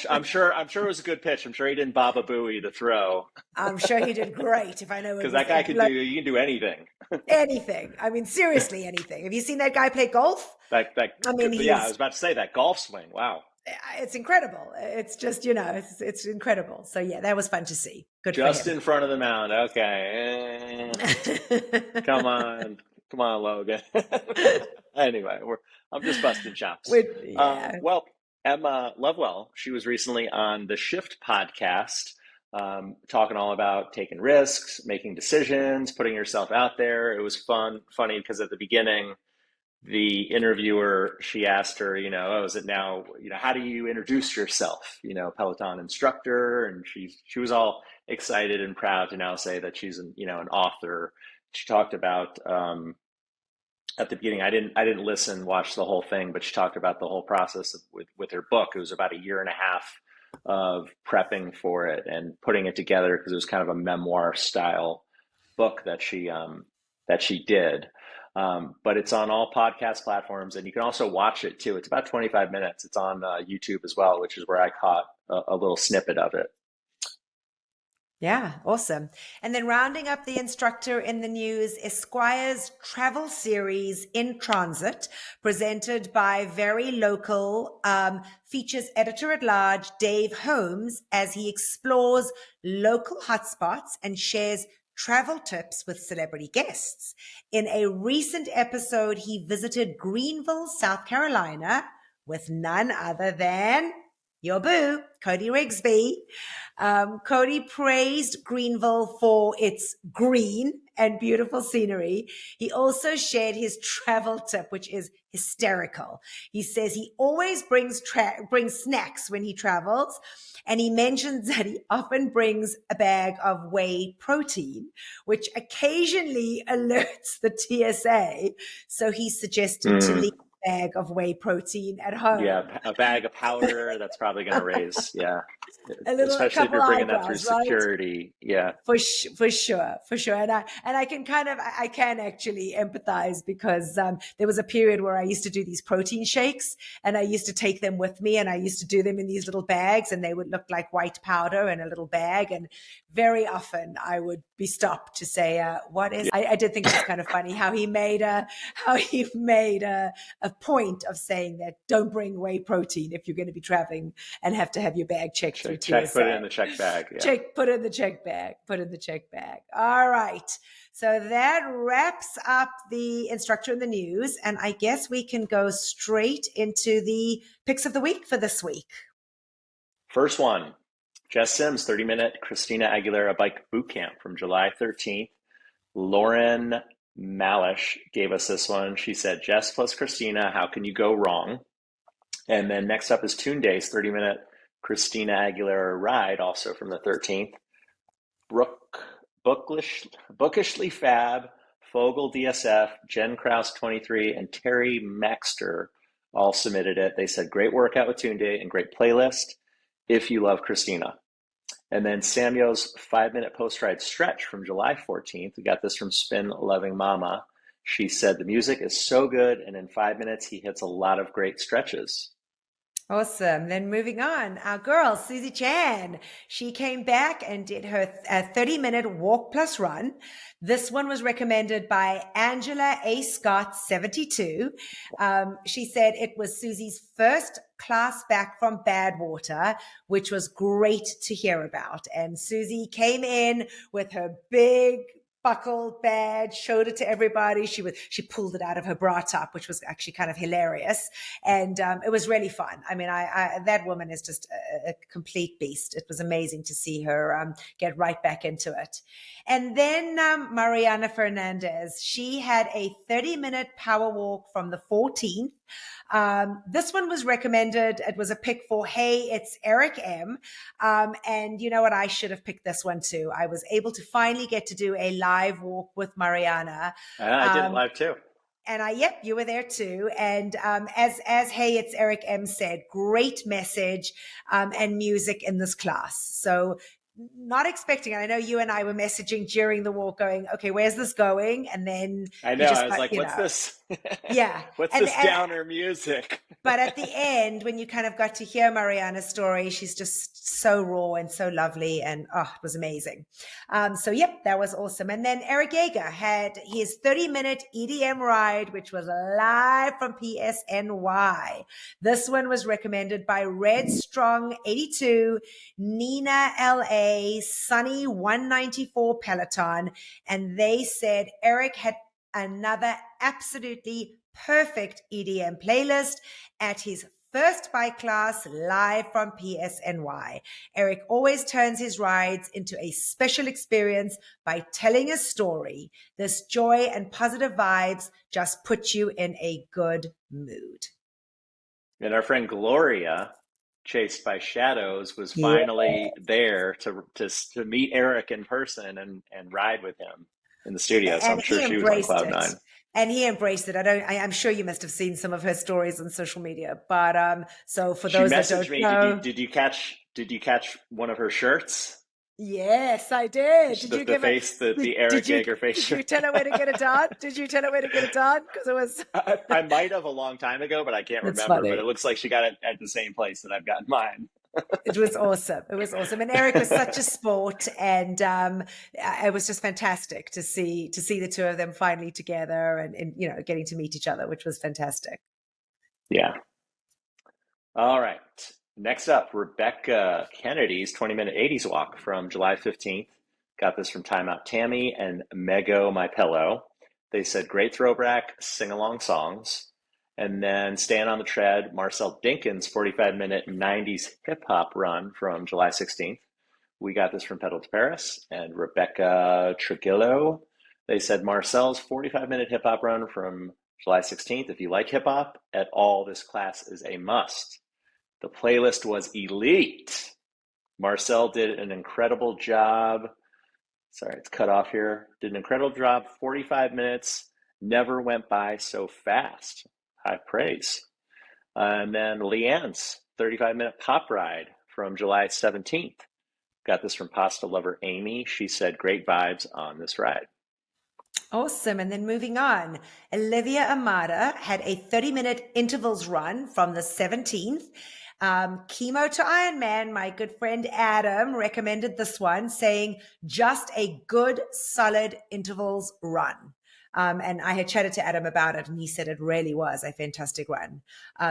I'm sure it was a good pitch. I'm sure he didn't Baba Booey the throw. I'm sure he did great. If I know, because that guy he can do anything. Anything. I mean, seriously, anything. Have you seen that guy play golf? I was about to say that golf swing. Wow. It's incredible. It's just, it's incredible. So yeah, that was fun to see. Good just for him. In front of the mound. Okay. Come on, Logan. Anyway, I'm just busting chops. Well, Emma Lovewell, she was recently on the Shift podcast, talking all about taking risks, making decisions, putting yourself out there. It was funny because at the beginning, the interviewer, she asked her, is it now, how do you introduce yourself, Peloton instructor? And she was all excited and proud to now say that she's an author. She talked about, at the beginning, I didn't watch the whole thing, but she talked about the whole process with her book. It was about a year and a half of prepping for it and putting it together because it was kind of a memoir style book that she did. But it's on all podcast platforms, and you can also watch it too. It's about 25 minutes. It's on YouTube as well, which is where I caught a little snippet of it. Yeah, awesome. And then rounding up the instructor in the news, Esquire's travel series In Transit, presented by very local, features editor-at-large Dave Holmes as he explores local hotspots and shares travel tips with celebrity guests. In a recent episode, he visited Greenville, South Carolina with none other than your boo, Cody Rigsby. Cody praised Greenville for its green and beautiful scenery. He also shared his travel tip, which is hysterical. He says he always brings snacks when he travels, and he mentions that he often brings a bag of whey protein, which occasionally alerts the TSA. So he suggested to leave a bag of whay protein at home. Yeah, a bag of powder, that's probably going to raise, yeah. A Especially if you're bringing that through eyebrows, right? security. Yeah. For sure. And I can actually empathize because there was a period where I used to do these protein shakes, and I used to take them with me, and I used to do them in these little bags, and they would look like white powder in a little bag. And very often I would be stopped to say, what is, I did think it was kind of funny how he made a point of saying that don't bring whey protein if you're going to be traveling and have to have your bag checked through TSA. Put it in the check bag. Yeah. Put in the check bag. All right. So that wraps up the instructor in the news. And I guess we can go straight into the picks of the week for this week. First one, Jess Sims, 30-minute Christina Aguilera bike boot camp from July 13th. Lauren Malish gave us this one. She said, Jess plus Christina, how can you go wrong? And then next up is Toon Day's 30-minute Christina Aguilera ride, also from the 13th. Bookishly Fab, Fogel DSF, Jen Krause 23, and Terry Maxter all submitted it. They said, great workout with Toon Day and great playlist if you love Christina. And then Samuel's 5-minute post-ride stretch from July 14th. We got this from Spin Loving Mama. She said, the music is so good, and in 5 minutes, he hits a lot of great stretches. Awesome. Then moving on, our girl, Susie Chan, she came back and did her 30-minute walk plus run. This one was recommended by Angela A. Scott, 72. She said it was Susie's first class back from Badwater, which was great to hear about. And Susie came in with her big buckled badge, showed it to everybody. She pulled it out of her bra top, which was actually kind of hilarious. And it was really fun. I mean, that woman is just a complete beast. It was amazing to see her get right back into it. And then Mariana Fernandez, she had a 30-minute power walk from the 14th. This one was recommended. It was a pick for, hey, it's Eric M. And you know what? I should have picked this one too. I was able to finally get to do a live walk with Mariana. I did it live too. And yep, you were there too. And as hey, it's Eric M said, great message and music in this class. So not expecting it. I know you and I were messaging during the walk going, okay, where's this going? And then I know, I was like, what's this? Yeah. What's this downer music? But at the end, when you kind of got to hear Mariana's story, she's just so raw and so lovely. And it was amazing. So yep, that was awesome. And then Eric Yeager had his 30-minute EDM ride, which was live from PSNY. This one was recommended by Red Strong 82, Nina LA, Sunny 194 Peloton. And they said Eric had another absolutely perfect EDM playlist at his first bike class live from PSNY. Eric always turns his rides into a special experience by telling a story. This joy and positive vibes just put you in a good mood. And our friend Gloria, Chased by Shadows, was finally there to meet Eric in person and ride with him in the studio. So I'm sure she was on cloud nine. And he embraced it. I'm sure you must have seen some of her stories on social media. But so for those that don't know, did you catch one of her shirts? Yes, I did. Did you give the Eric Yeager face shirt? Did you tell her where to get it done? Because it was. I might have a long time ago, but I can't remember. Funny. But it looks like she got it at the same place that I've gotten mine. It was awesome. And Eric was such a sport, and it was just fantastic to see the two of them finally together and getting to meet each other, which was fantastic. Yeah. All right. Next up, Rebecca Kennedy's 20-minute 80s walk from July 15th. Got this from Timeout Tammy and Mego My Pillow. They said great throwback sing-along songs. And then staying on the tread, Marcel Dinkins' 45-minute 90s hip-hop run from July 16th. We got this from Pedal to Paris. And Rebecca Trujillo, they said Marcel's 45-minute hip-hop run from July 16th. If you like hip-hop at all, this class is a must. The playlist was elite. Marcel did an incredible job. Sorry, it's cut off here. Did an incredible job. 45 minutes. Never went by so fast. High praise. And then Leanne's 35-minute pop ride from July 17th. Got this from Pasta Lover Amy. She said great vibes on this ride. Awesome. And then moving on, Olivia Amada had a 30-minute intervals run from the 17th. Chemo to Ironman, my good friend Adam recommended this one, saying just a good, solid intervals run. And I had chatted to Adam about it, and he said it really was a fantastic run.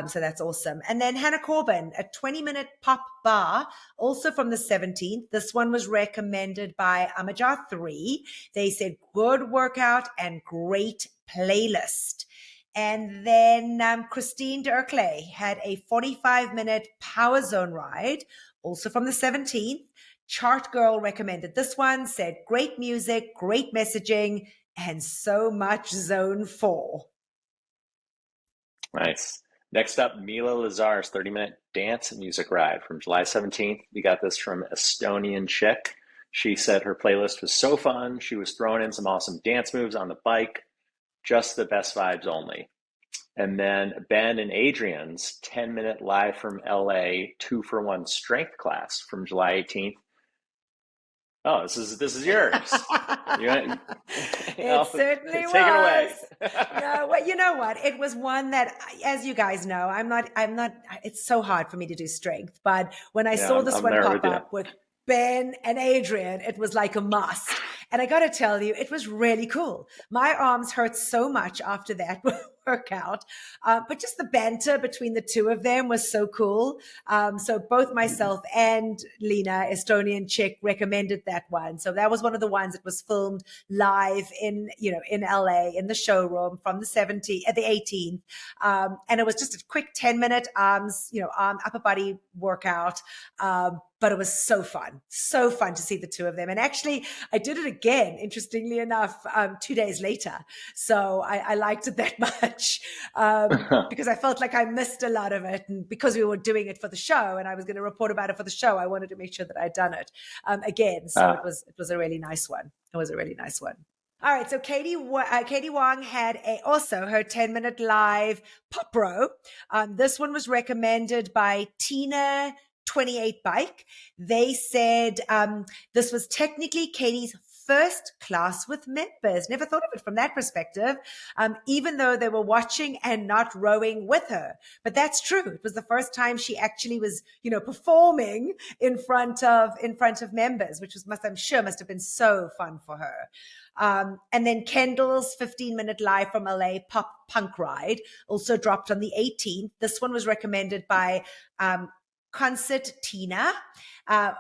So that's awesome. And then Hannah Corbin, a 20-minute pop bar, also from the 17th. This one was recommended by Amajar3. They said good workout and great playlist. And then Christine Derkley had a 45-minute power zone ride, also from the 17th. Chart Girl recommended this one, said great music, great messaging, and so much Zone 4. Nice. Next up, Mila Lazar's 30-minute dance and music ride from July 17th. We got this from Estonian Chick. She said her playlist was so fun. She was throwing in some awesome dance moves on the bike. Just the best vibes only. And then Ben and Adrian's 10-minute live from LA 2-for-1 strength class from July 18th. Oh, this is yours. It certainly was. Take it away. No, well, you know what? It was one that, as you guys know, I'm not, it's so hard for me to do strength. But when I saw this one pop up with Ben and Adrian, it was like a must. And I got to tell you, it was really cool. My arms hurt so much after that workout, but just the banter between the two of them was so cool. So both myself and Lena, Estonian Chick, recommended that one. So that was one of the ones that was filmed live in LA in the showroom from the 18th. And it was just a quick 10-minute upper body workout. But it was so fun to see the two of them. And actually, I did it again, interestingly enough, 2 days later. So I liked it that much because I felt like I missed a lot of it. And because we were doing it for the show and I was going to report about it for the show, I wanted to make sure that I'd done it again. So it was a really nice one. It was a really nice one. All right, so Katie Wong had also her 10-minute live pop row. This one was recommended by Tina 28 Bike. They said this was technically Katie's first class with members. Never thought of it from that perspective, even though they were watching and not rowing with her. But that's true. It was the first time she actually was, performing in front of members, which must have been so fun for her. And then Kendall's 15-minute live from LA pop punk ride also dropped on the 18th. This one was recommended by Concertina. I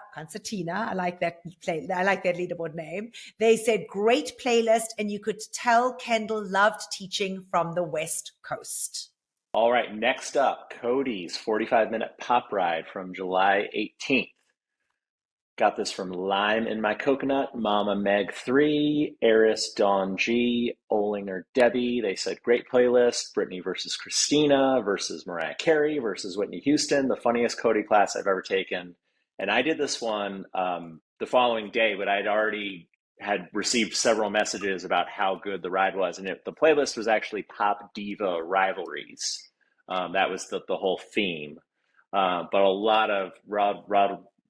like that leaderboard name. They said great playlist, and you could tell Kendall loved teaching from the West Coast. All right, next up, Cody's 45-minute pop ride from July 18th. Got this from Lime in My Coconut, Mama Meg 3, Eris Dawn G, Olinger Debbie. They said great playlist, Brittany versus Christina versus Mariah Carey versus Whitney Houston, the funniest Cody class I've ever taken. And I did this one the following day, but I'd already had received several messages about how good the ride was. And the playlist was actually Pop Diva Rivalries. That was the whole theme. But a lot of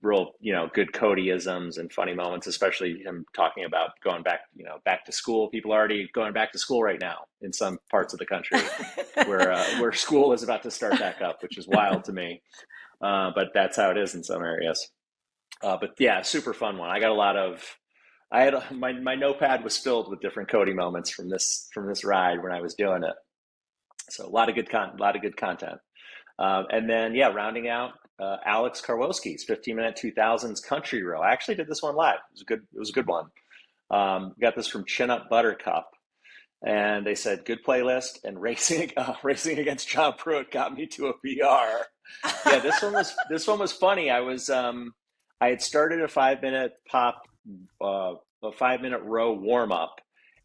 real, good Codyisms and funny moments, especially him talking about going back, back to school. People are already going back to school right now in some parts of the country where school is about to start back up, which is wild to me. But that's how it is in some areas. But yeah, super fun one. My notepad was filled with different Cody moments from this ride when I was doing it. So a lot of good content. And then, rounding out Alex Karwoski's 15-minute 2000s country row. I actually did this one live. It was a good one. Got this from Chin Up Buttercup, and they said good playlist, and racing against John Pruitt got me to a PR. Yeah, this one was funny. I had started a 5-minute a 5-minute row warm up,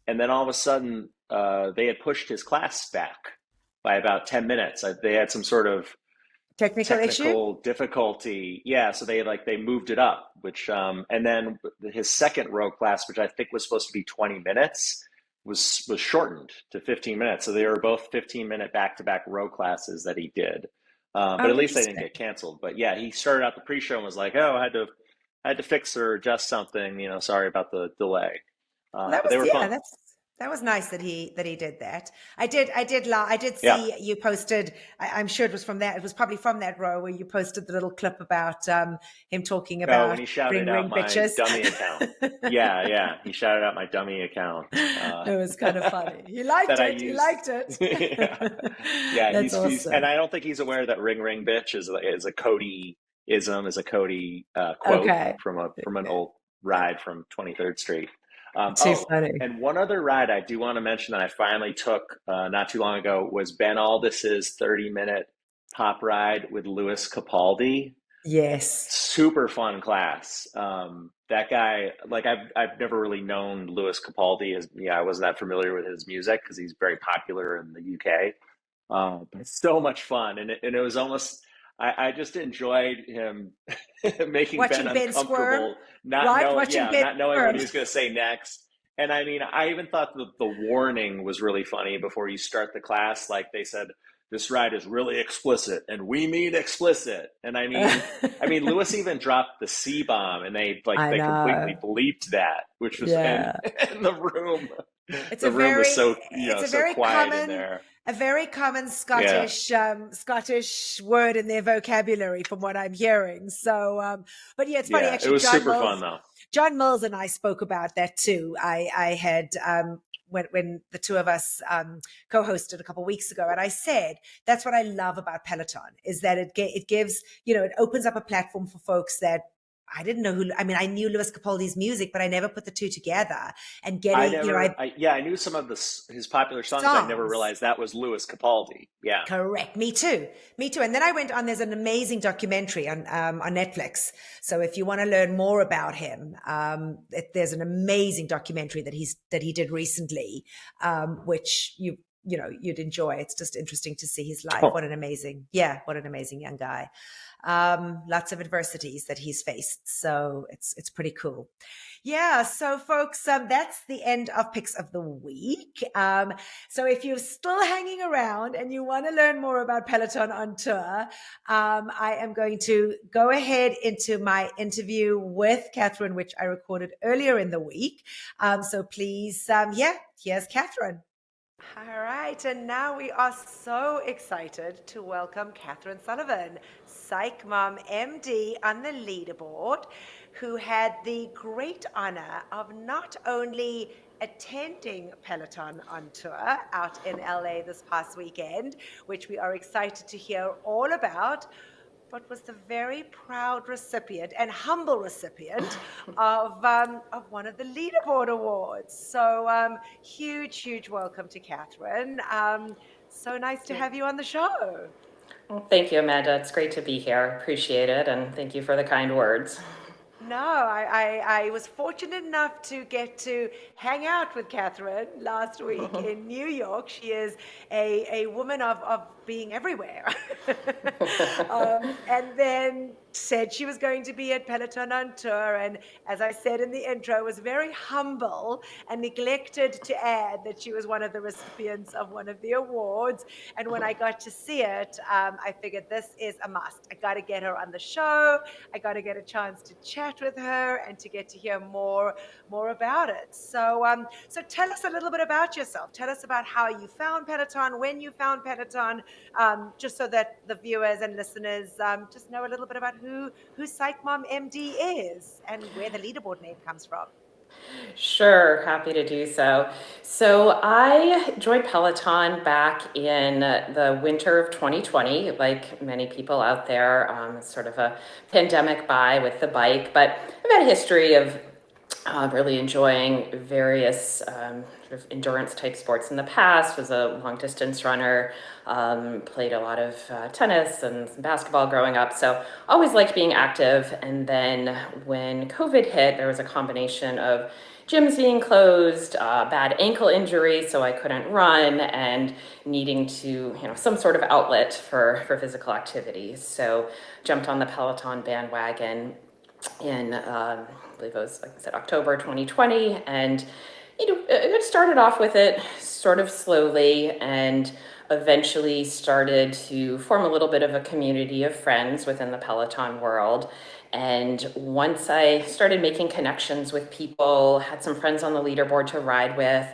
and then all of a sudden they had pushed his class back by about 10 minutes. They had some sort of technical difficulty. Yeah, so they moved it up, which and then his second row class, which I think was supposed to be 20 minutes, was shortened to 15 minutes. So they were both 15-minute back-to-back row classes that he did. But at least they didn't get canceled. But yeah, he started out the pre-show and was like, "Oh, I had to fix or adjust something. Sorry about the delay." They were fun. That was nice that he did that. I did see you posted. I'm sure it was from that. It was probably from that row where you posted the little clip about him talking about when he shouted out my dummy account. Yeah, he shouted out my dummy account. It was kind of funny. He liked it. He liked it. Yeah, that's awesome. And I don't think he's aware that "ring ring bitch" is a Cody-ism, is a Cody quote from an old ride from 23rd Street. Too funny. And one other ride I do want to mention that I finally took not too long ago was Ben Aldis's 30-minute pop ride with Louis Capaldi. Yes. Super fun class. That guy, like I've never really known Louis Capaldi. I wasn't that familiar with his music because he's very popular in the UK. But so much fun. And it was almost, I just enjoyed him making watching Ben Ben uncomfortable, squirm. not knowing what he was going to say next. And I mean, I even thought the warning was really funny before you start the class. Like they said, "This ride is really explicit, and we mean explicit." And I mean, Lewis even dropped the C-bomb, and they completely bleeped that, which was in the room. Was so so quiet in there. A very common Scottish word in their vocabulary, from what I'm hearing. So, but yeah, it's funny. Yeah, actually, it was super fun though. John Mills and I spoke about that too. I had when the two of us co-hosted a couple of weeks ago, and I said that's what I love about Peloton is that it gives it opens up a platform for folks that I didn't know who. I mean, I knew Louis Capaldi's music, but I never put the two together. And getting, I knew some of his popular songs. I never realized that was Louis Capaldi. Yeah, correct. Me too. And then I went on. There's an amazing documentary on Netflix. So if you want to learn more about him, there's an amazing documentary that he did recently, which you'd enjoy. It's just interesting to see his life. What an amazing young guy. Lots of adversities that he's faced. So it's pretty cool. Yeah. So folks, that's the end of Picks of the Week. So if you're still hanging around and you want to learn more about Peloton on Tour, I am going to go ahead into my interview with Catherine, which I recorded earlier in the week. So please, here's Catherine. All right, and now we are so excited to welcome Catherine Sullivan, Psych Mom MD on the leaderboard, who had the great honor of not only attending Peloton on Tour out in LA this past weekend, which we are excited to hear all about, but was the very proud recipient and humble recipient of one of the leaderboard awards. So huge welcome to Catherine. So nice to have you on the show. Well, thank you, Amanda. It's great to be here. Appreciate it, and thank you for the kind words. No, I was fortunate enough to get to hang out with Catherine last week in New York. She is a woman of being everywhere. And then said she was going to be at Peloton on Tour, and as I said in the intro, was very humble and neglected to add that she was one of the recipients of one of the awards. And when I got to see it, I figured this is a must. I got to get her on the show. I got to get a chance to chat with her and to get to hear more about it. So tell us a little bit about yourself. Tell us about how you found Peloton, when you found Peloton, just so that the viewers and listeners just know a little bit about who Psych Mom MD is and where the leaderboard name comes from. Sure, happy to do so. So I joined Peloton back in the winter of 2020, like many people out there, sort of a pandemic buy with the bike. But I've had a history of really enjoying various sort of endurance type sports in the past. Was a long distance runner, played a lot of tennis and some basketball growing up. So always liked being active. And then when COVID hit, there was a combination of gyms being closed, bad ankle injury, so I couldn't run, and needing to, some sort of outlet for physical activity. So jumped on the Peloton bandwagon in, I believe it was, like I said, October 2020. And, it started off with it sort of slowly and eventually started to form a little bit of a community of friends within the Peloton world. And once I started making connections with people, had some friends on the leaderboard to ride with,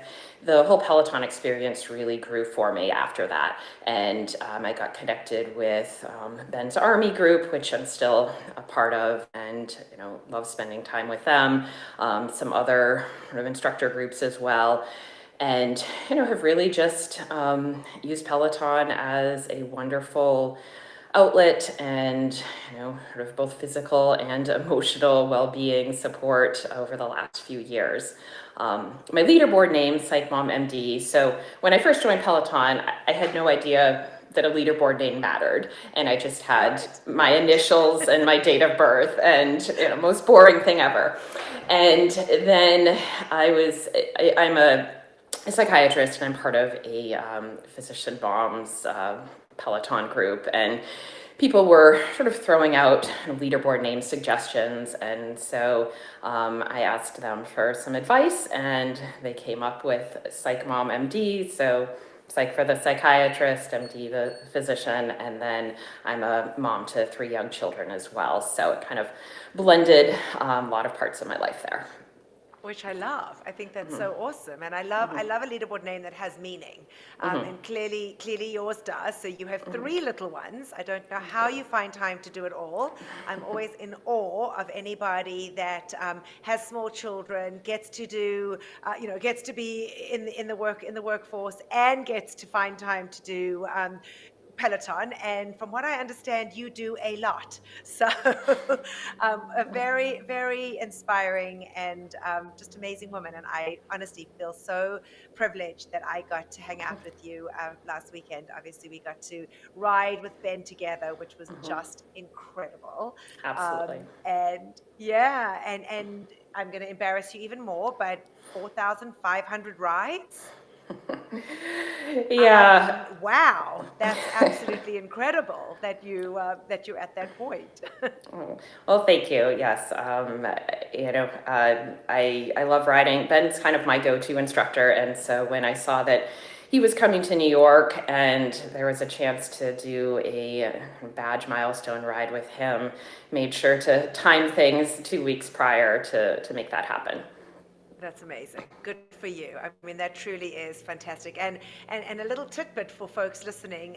the whole Peloton experience really grew for me after that. And I got connected with Ben's Army group, which I'm still a part of, and love spending time with them. Some other sort of instructor groups as well. And have really just used Peloton as a wonderful outlet and sort of both physical and emotional well-being support over the last few years. My leaderboard name, Psych Mom MD. So when I first joined Peloton, I had no idea that a leaderboard name mattered, and I just had my initials and my date of birth, and most boring thing ever. And then I'm a psychiatrist, and I'm part of a physician moms Peloton group, and people were sort of throwing out leaderboard name suggestions. And so I asked them for some advice, and they came up with Psych Mom MD. So Psych for the psychiatrist, MD the physician, and then I'm a mom to 3 young children as well. So it kind of blended a lot of parts of my life there. Which I love. I think that's so awesome, and I love a leaderboard name that has meaning, and clearly yours does. So you have 3 little ones. I don't know how you find time to do it all. I'm always in awe of anybody that has small children, gets to do, gets to be in the workforce, and gets to find time to do Peloton. And from what I understand, you do a lot. So a very, very inspiring and just amazing woman. And I honestly feel so privileged that I got to hang out with you last weekend. Obviously, we got to ride with Ben together, which was just incredible. Absolutely. And yeah, and I'm going to embarrass you even more, but 4,500 rides? Yeah. I mean, wow, that's absolutely incredible that you're at that point. Well, thank you. Yes. I love riding. Ben's kind of my go-to instructor. And so when I saw that he was coming to New York and there was a chance to do a badge milestone ride with him, made sure to time things 2 weeks prior to make that happen. That's amazing. Good for you. I mean, that truly is fantastic. And a little tidbit for folks listening,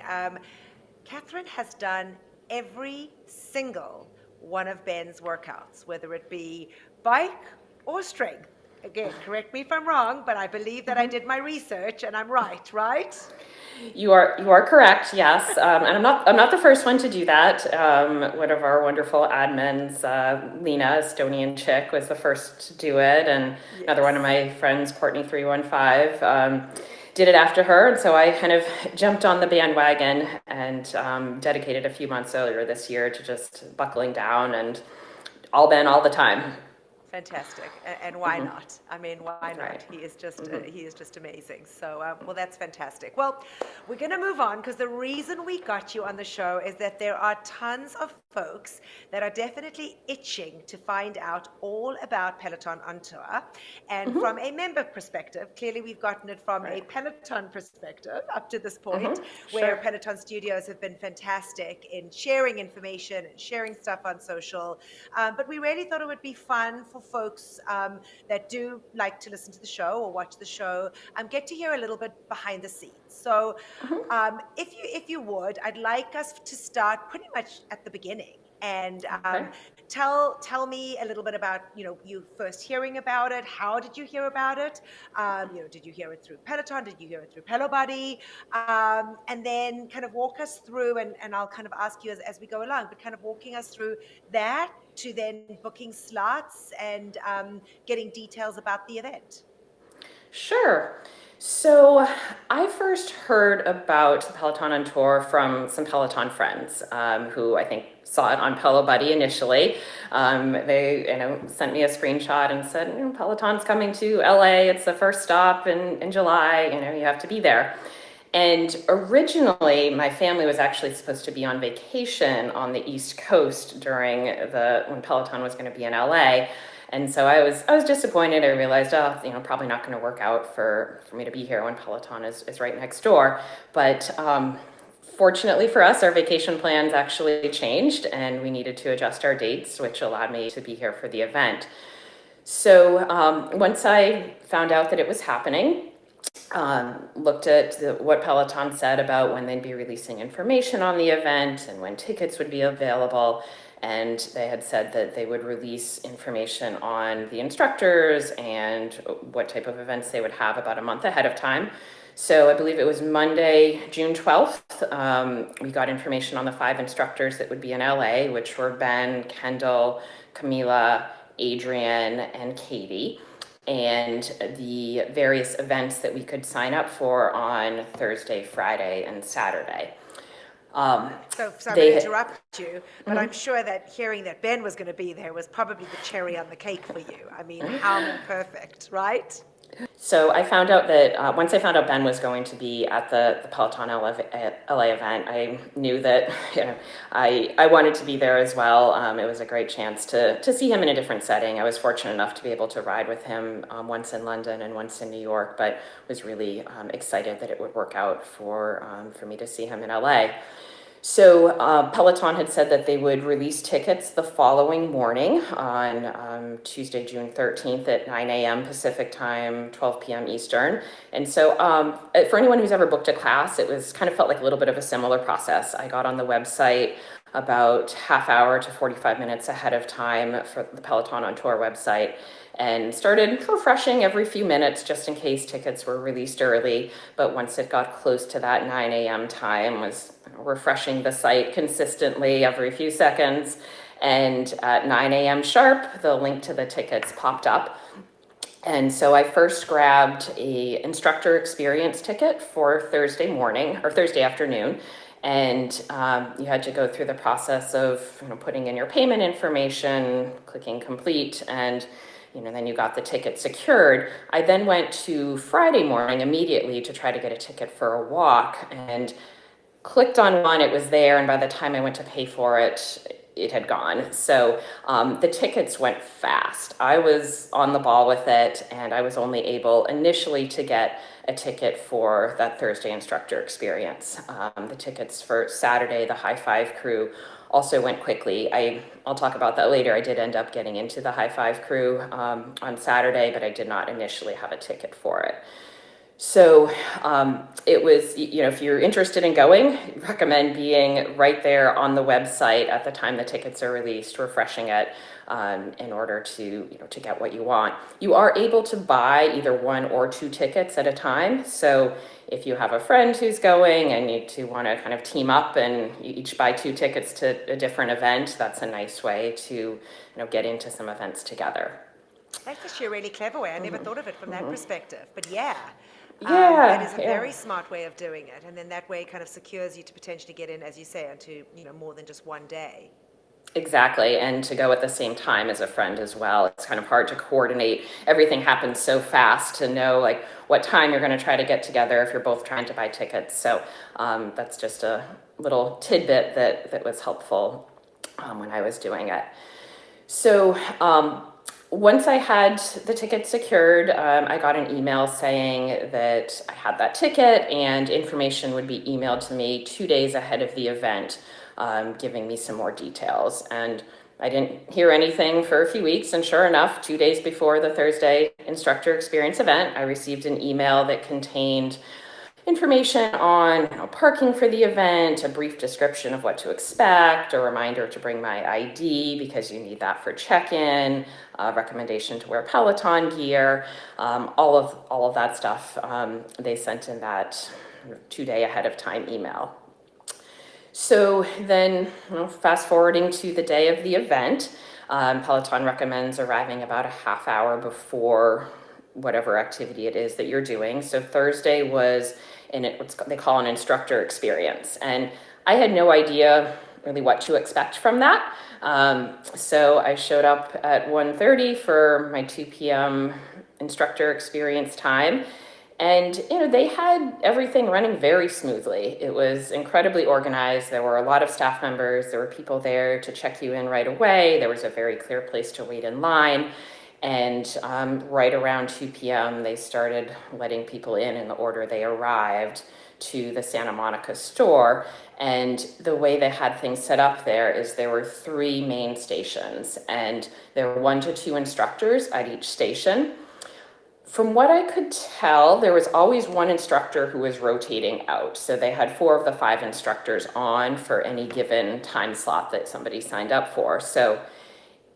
Catherine has done every single one of Ben's workouts, whether it be bike or strength. Again, correct me if I'm wrong, but I believe that I did my research and I'm right? You are correct. Yes, and I'm not the first one to do that. One of our wonderful admins, Lena, Estonian chick, was the first to do it, and another one of my friends, Courtney 315, did it after her. And so I kind of jumped on the bandwagon and dedicated a few months earlier this year to just buckling down and all the time. Fantastic, and why not? I mean, why not? Right. He is just amazing. So, well, that's fantastic. Well, we're going to move on because the reason we got you on the show is that there are tons of folks that are definitely itching to find out all about Peloton on tour, and from a member perspective, clearly we've gotten it from a Peloton perspective up to this point, where Peloton Studios have been fantastic in sharing information and sharing stuff on social. But we really thought it would be fun for folks that do like to listen to the show or watch the show, get to hear a little bit behind the scenes. So if you would, I'd like us to start pretty much at the beginning and tell me a little bit about, you first hearing about it. How did you hear about it? Did you hear it through Peloton? Did you hear it through Pelo Buddy? And then kind of walk us through, and I'll kind of ask you as we go along, but kind of walking us through that to then booking slots and getting details about the event. Sure. So I first heard about the Peloton on tour from some Peloton friends who I think saw it on Pelo Buddy initially. They sent me a screenshot and said, Peloton's coming to LA. It's the first stop in July. You have to be there. And originally, my family was actually supposed to be on vacation on the East Coast when Peloton was going to be in LA. And so I was disappointed. I realized, probably not going to work out for me to be here when Peloton is right next door. But fortunately for us, our vacation plans actually changed, and we needed to adjust our dates, which allowed me to be here for the event. So once I found out that it was happening, looked at what Peloton said about when they'd be releasing information on the event and when tickets would be available. And they had said that they would release information on the instructors and what type of events they would have about a month ahead of time. So I believe it was Monday, June 12th. We got information on the 5 instructors that would be in LA, which were Ben, Kendall, Camila, Adrian, and Katie, and the various events that we could sign up for on Thursday, Friday, and Saturday. So sorry to interrupt you, but I'm sure that hearing that Ben was going to be there was probably the cherry on the cake for you. I mean, how more perfect, right? So I found out that once I found out Ben was going to be at the Peloton LA event, I knew that I wanted to be there as well. It was a great chance to see him in a different setting. I was fortunate enough to be able to ride with him once in London and once in New York, but was really excited that it would work out for me to see him in LA. So Peloton had said that they would release tickets the following morning on Tuesday, June 13th at 9 a.m. Pacific time, 12 p.m. Eastern. And so for anyone who's ever booked a class, it was kind of felt like a little bit of a similar process. I got on the website about half hour to 45 minutes ahead of time for the Peloton on Tour website, and started refreshing every few minutes just in case tickets were released early. But once it got close to that 9 a.m. time, was refreshing the site consistently every few seconds. And at 9 a.m. sharp, the link to the tickets popped up. And so I first grabbed a instructor experience ticket for Thursday morning or Thursday afternoon. And you had to go through the process of putting in your payment information, clicking complete, and then you got the ticket secured. I then went to Friday morning immediately to try to get a ticket for a walk, and clicked on one, it was there, and by the time I went to pay for it, it had gone. So the tickets went fast. I was on the ball with it, and I was only able initially to get a ticket for that Thursday instructor experience. The tickets for Saturday, the High Five crew, also went quickly. I'll talk about that later. I did end up getting into the High Five crew on Saturday, but I did not initially have a ticket for it. So it was, if you're interested in going, recommend being right there on the website at the time the tickets are released, refreshing it in order to get what you want. You are able to buy either 1 or 2 tickets at a time. So if you have a friend who's going and you want to kind of team up and you each buy 2 tickets to a different event, that's a nice way to get into some events together. That's actually a really clever way. I never thought of it from that perspective, but yeah. Yeah, that is a very smart way of doing it, and then that way kind of secures you to potentially get in, as you say, onto more than just one day. Exactly, and to go at the same time as a friend as well. It's kind of hard to coordinate. Everything happens so fast to know like what time you're going to try to get together if you're both trying to buy tickets. So that's just a little tidbit that was helpful when I was doing it. So once I had the ticket secured, I got an email saying that I had that ticket and information would be emailed to me 2 days ahead of the event, giving me some more details. And I didn't hear anything for a few weeks, and sure enough, 2 days before the Thursday instructor experience event, I received an email that contained information on parking for the event, a brief description of what to expect, a reminder to bring my ID because you need that for check-in, a recommendation to wear Peloton gear, all of that stuff. They sent in that 2-day ahead of time email. So then, fast forwarding to the day of the event, Peloton recommends arriving about a half hour before whatever activity it is that you're doing. So Thursday was what they call an instructor experience. And I had no idea really what to expect from that. So I showed up at 1:30 for my 2 p.m. instructor experience time. And, they had everything running very smoothly. It was incredibly organized. There were a lot of staff members. There were people there to check you in right away. There was a very clear place to wait in line. And right around 2 p.m., they started letting people in the order they arrived to the Santa Monica store. And the way they had things set up there is there were 3 main stations, and there were 1 to 2 instructors at each station. From what I could tell, there was always 1 instructor who was rotating out. So they had 4 of the 5 instructors on for any given time slot that somebody signed up for. So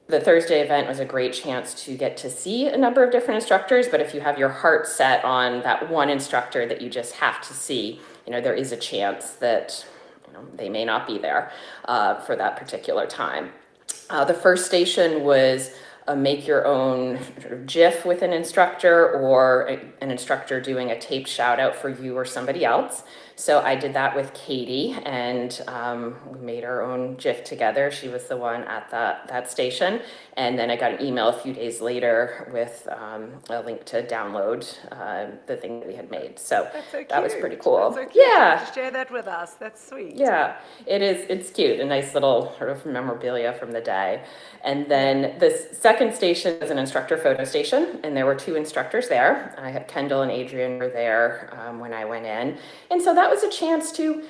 the Thursday event was a great chance to get to see a number of different instructors, but if you have your heart set on that 1 instructor that you just have to see, there is a chance that they may not be there for that particular time. The first station was a make your own sort of GIF with an instructor, or an instructor doing a taped shout out for you or somebody else. So I did that with Katie, and we made our own GIF together. She was the one at that station. And then I got an email a few days later with a link to download the thing that we had made. So, that was pretty cool. That's so cute. Yeah. Share that with us. That's sweet. Yeah, it is. It's cute. A nice little sort of memorabilia from the day. And then the second station is an instructor photo station, and there were 2 instructors there. I had Kendall and Adrian were there when I went in. And so that was a chance to,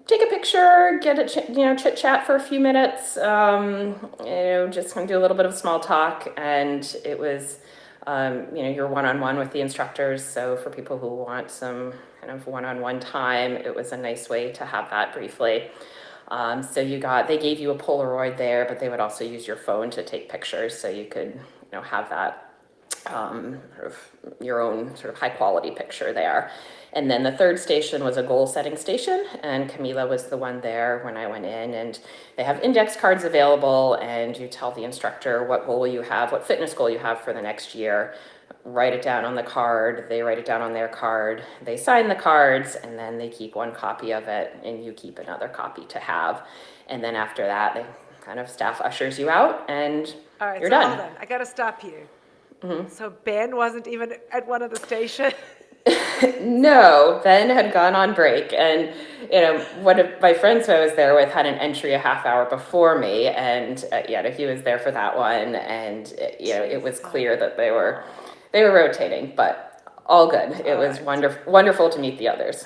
take a picture, get a chit chat for a few minutes, just kind of do a little bit of small talk. And it was, you're one-on-one with the instructors. So for people who want some kind of one-on-one time, it was a nice way to have that briefly. So they gave you a Polaroid there, but they would also use your phone to take pictures. So you could, have that sort of your own sort of high quality picture there. And then the third station was a goal setting station, and Camila was the one there when I went in, and they have index cards available, and you tell the instructor what goal you have, what fitness goal you have for the next year, write it down on the card, they write it down on their card, they sign the cards, and then they keep 1 copy of it, and you keep another copy to have. And then after that, they kind of staff ushers you out, and All right, you're so done. Hold on. I got to stop you. So Ben wasn't even at one of the stations? No, Ben had gone on break, and one of my friends who I was there with had an entry a half hour before me, and he was there for that one, and it was clear that they were rotating, but all good. It was wonderful to meet the others.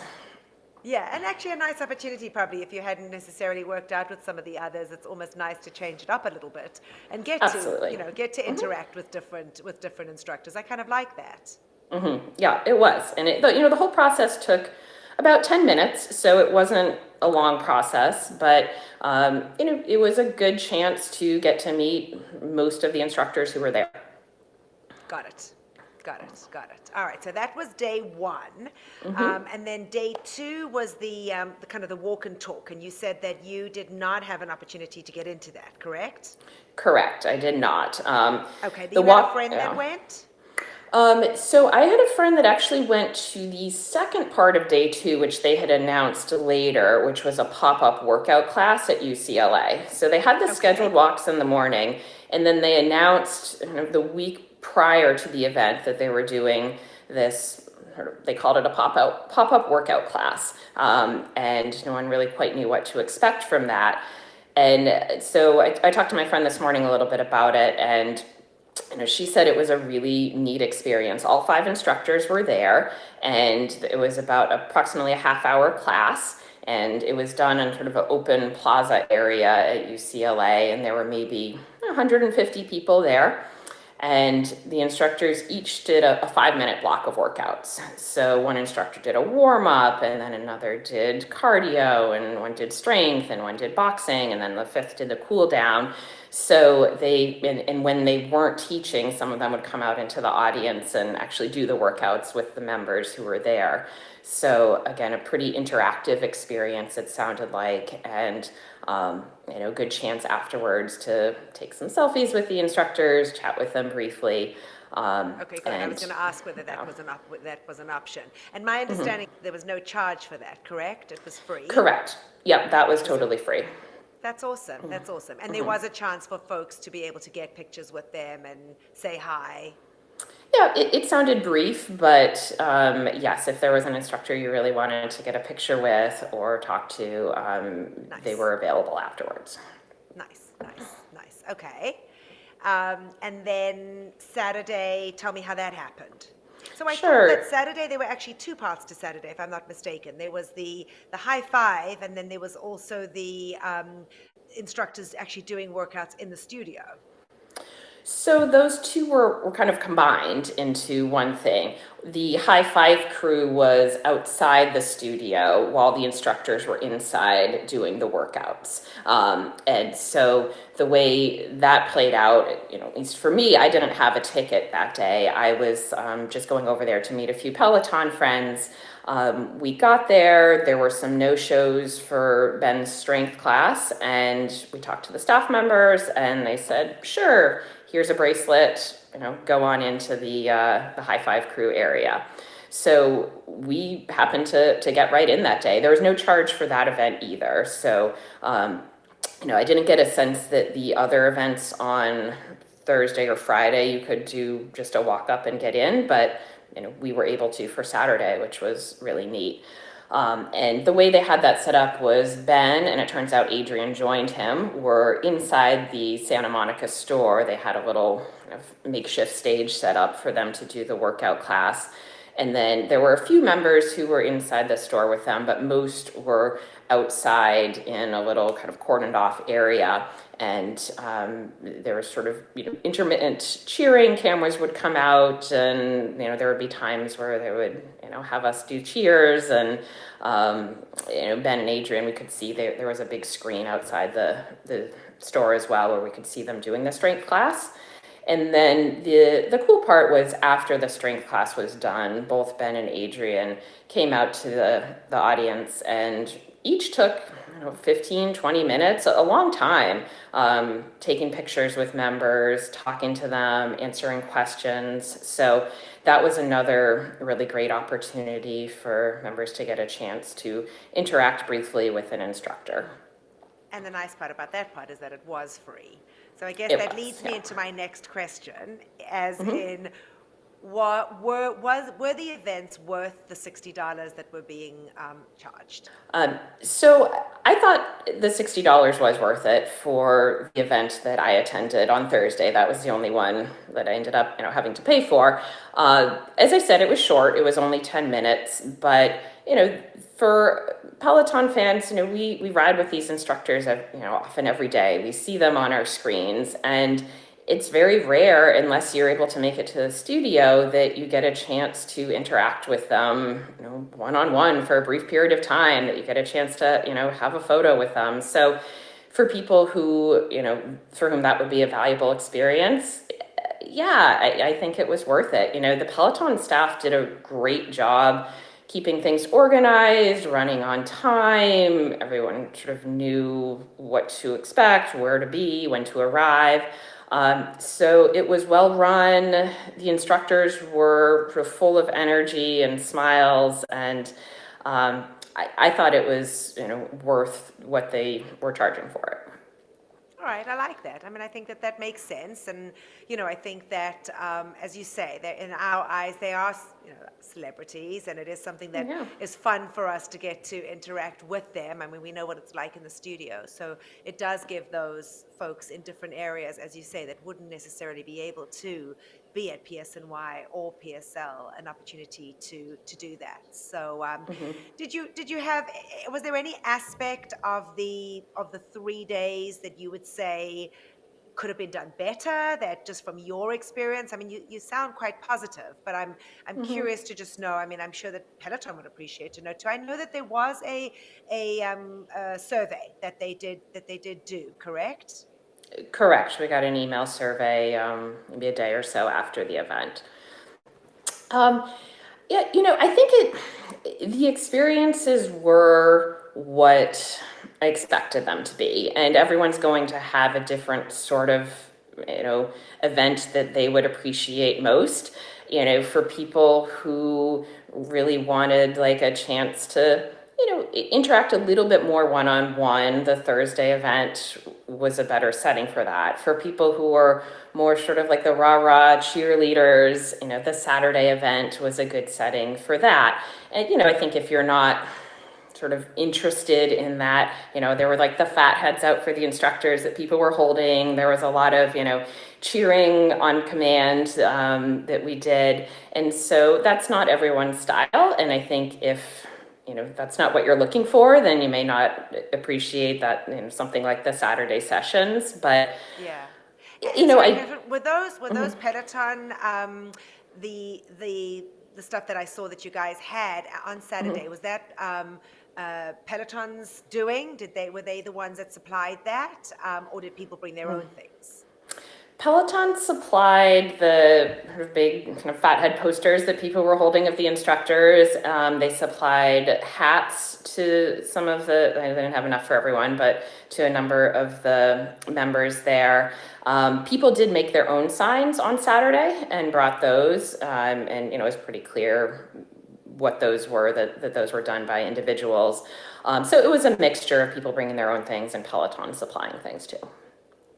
Yeah, and actually a nice opportunity probably if you hadn't necessarily worked out with some of the others. It's almost nice to change it up a little bit and get to interact with different instructors. I kind of like that. Mm-hmm. Yeah, it was, and the whole process took about 10 minutes, so it wasn't a long process, but it was a good chance to get to meet most of the instructors who were there. Got it. All right, so that was day 1, and then day 2 was the kind of the walk and talk, and you said that you did not have an opportunity to get into that, correct? Correct, I did not. Okay, you had a friend that went? So I had a friend that actually went to the second part of day 2, which they had announced later, which was a pop-up workout class at UCLA. So they had the scheduled walks in the morning, and then they announced the week prior to the event that they were doing this, they called it a pop-up workout class, and no one really quite knew what to expect from that. And so I talked to my friend this morning a little bit about it, and she said it was a really neat experience. All 5 instructors were there, and it was about approximately a half-hour class, and it was done in sort of an open plaza area at UCLA, and there were maybe 150 people there. And the instructors each did a 5-minute block of workouts. So one instructor did a warm up, and then another did cardio, and one did strength, and one did boxing, and then the fifth did the cool down. So and when they weren't teaching, some of them would come out into the audience and actually do the workouts with the members who were there. So again, a pretty interactive experience, it sounded like, and good chance afterwards to take some selfies with the instructors, chat with them briefly. Okay, good. I was going to ask whether that was an option. And my understanding, there was no charge for that, correct? It was free? Correct. Yep, that was totally free. That's awesome. That's awesome. And there was a chance for folks to be able to get pictures with them and say hi. Yeah, it sounded brief, but yes, if there was an instructor you really wanted to get a picture with or talk to, Nice. they were available afterwards. Nice. Okay. And then Saturday, tell me how that happened. So I Sure. thought that Saturday, there were actually two parts to Saturday, if I'm not mistaken. There was the high five, and then there was also the instructors actually doing workouts in the studio. So those two were kind of combined into one thing. The high five crew was outside the studio while the instructors were inside doing the workouts. And so the way that played out, at least for me, I didn't have a ticket that day. I was just going over there to meet a few Peloton friends. We got there were some no-shows for Ben's strength class, and we talked to the staff members, and they said, sure, here's a bracelet, go on into the high five crew area. So we happened to get right in that day. There was no charge for that event either. So, I didn't get a sense that the other events on Thursday or Friday, you could do just a walk up and get in, but we were able to for Saturday, which was really neat. And the way they had that set up was Ben, and it turns out Adrian joined him, were inside the Santa Monica store. They had a little makeshift stage set up for them to do the workout class. And then there were a few members who were inside the store with them, but most were outside in a little kind of cordoned off area. And there was sort of intermittent cheering. Cameras would come out, and there would be times where they would have us do cheers. And Ben and Adrian, we could see there was a big screen outside the store as well, where we could see them doing the strength class. And then the cool part was after the strength class was done, both Ben and Adrian came out to the audience and each took 15, 20 minutes, a long time, taking pictures with members, talking to them, answering questions. So that was another really great opportunity for members to get a chance to interact briefly with an instructor. And the nice part about that part is that it was free. So I guess that leads me into my next question, as in, were the events worth the $60 that were being charged? So I thought the $60 was worth it for the event that I attended on Thursday. That was the only one that I ended up having to pay for. As I said, it was short. It was only 10 minutes, but for Peloton fans, we ride with these instructors, often every day. We see them on our screens, and it's very rare, unless you're able to make it to the studio, that you get a chance to interact with them, one-on-one for a brief period of time, that you get a chance to, have a photo with them. So for people who, for whom that would be a valuable experience, I think it was worth it. The Peloton staff did a great job keeping things organized, running on time. Everyone sort of knew what to expect, where to be, when to arrive. So it was well run. The instructors were full of energy and smiles, and I thought it was worth what they were charging for it. All right, I like that. I mean, I think that makes sense, and I think that, as you say, that in our eyes they are celebrities, and it is something that is fun for us to get to interact with them. I mean, we know what it's like in the studio, so it does give those folks in different areas, as you say, that wouldn't necessarily be able to be at PSNY or PSL an opportunity to do that. So was there any aspect of the 3 days that you would say could have been done better, that just from your experience? I mean, you sound quite positive, but I'm curious to just know. I mean, I'm sure that Peloton would appreciate to know too. I know that there was a survey that they did do, correct? Correct. We got an email survey maybe a day or so after the event. Yeah, I think the experiences were what I expected them to be, and everyone's going to have a different sort of, event that they would appreciate most. For people who really wanted like a chance to, interact a little bit more one-on-one, the Thursday event was a better setting for that. For people who are more sort of like the rah-rah cheerleaders, the Saturday event was a good setting for that. And, I think if you're not sort of interested in that, there were like the fat heads out for the instructors that people were holding. There was a lot of, cheering on command that we did. And so that's not everyone's style. And I think if, that's not what you're looking for, then you may not appreciate that, something like the Saturday sessions. But yeah, were those Peloton the stuff that I saw that you guys had on Saturday? Was that Peloton's doing? Were they the ones that supplied that, or did people bring their own things? Peloton supplied the big kind of fathead posters that people were holding of the instructors. They supplied hats to some of they didn't have enough for everyone, but to a number of the members there. People did make their own signs on Saturday and brought those. And, it was pretty clear what those were, that those were done by individuals. So it was a mixture of people bringing their own things and Peloton supplying things too.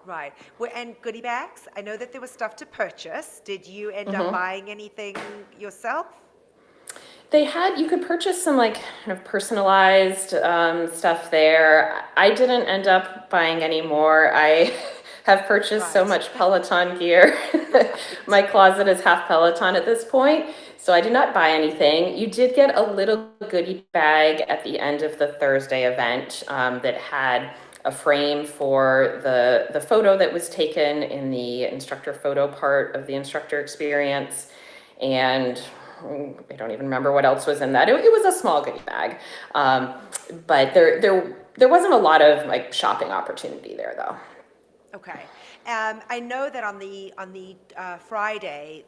Right. And goodie bags? I know that there was stuff to purchase. Did you end up buying anything yourself? You could purchase some like kind of personalized stuff there. I didn't end up buying any more. I have purchased so much Peloton gear. My closet is half Peloton at this point. So I did not buy anything. You did get a little goodie bag at the end of the Thursday event that had a frame for the photo that was taken in the instructor photo part of the instructor experience. And I don't even remember what else was in that. It was a small goodie bag. But there wasn't a lot of like shopping opportunity there though. Okay. I know that on the Friday,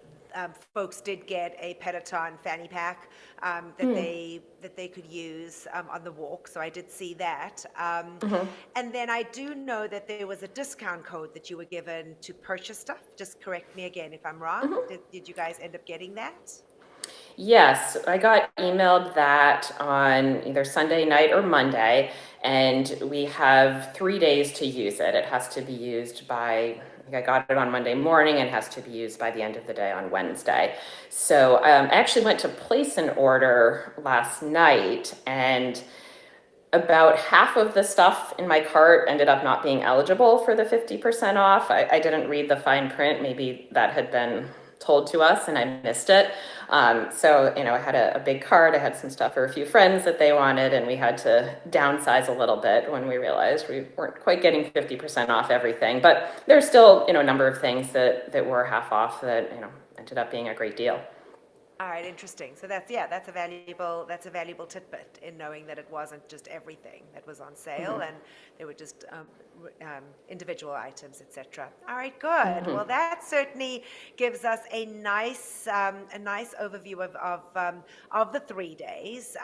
folks did get a Peloton fanny pack that they could use on the walk. So I did see that. And then I do know that there was a discount code that you were given to purchase stuff. Just correct me again if I'm wrong. Did you guys end up getting that? Yes, I got emailed that on either Sunday night or Monday, and we have 3 days to use it. It has to be used by, I got it on Monday morning and has to be used by the end of the day on Wednesday. So I actually went to place an order last night, and about half of the stuff in my cart ended up not being eligible for the 50% off. I didn't read the fine print. Maybe that had been told to us and I missed it. So, I had a big cart. I had some stuff for a few friends that they wanted, and we had to downsize a little bit when we realized we weren't quite getting 50% off everything. But there's still, a number of things that were half off that, ended up being a great deal. All right, interesting. So that's a valuable tidbit in knowing that it wasn't just everything that was on sale, and they were just individual items, etc. All right, good. Well, that certainly gives us a nice overview of the 3 days.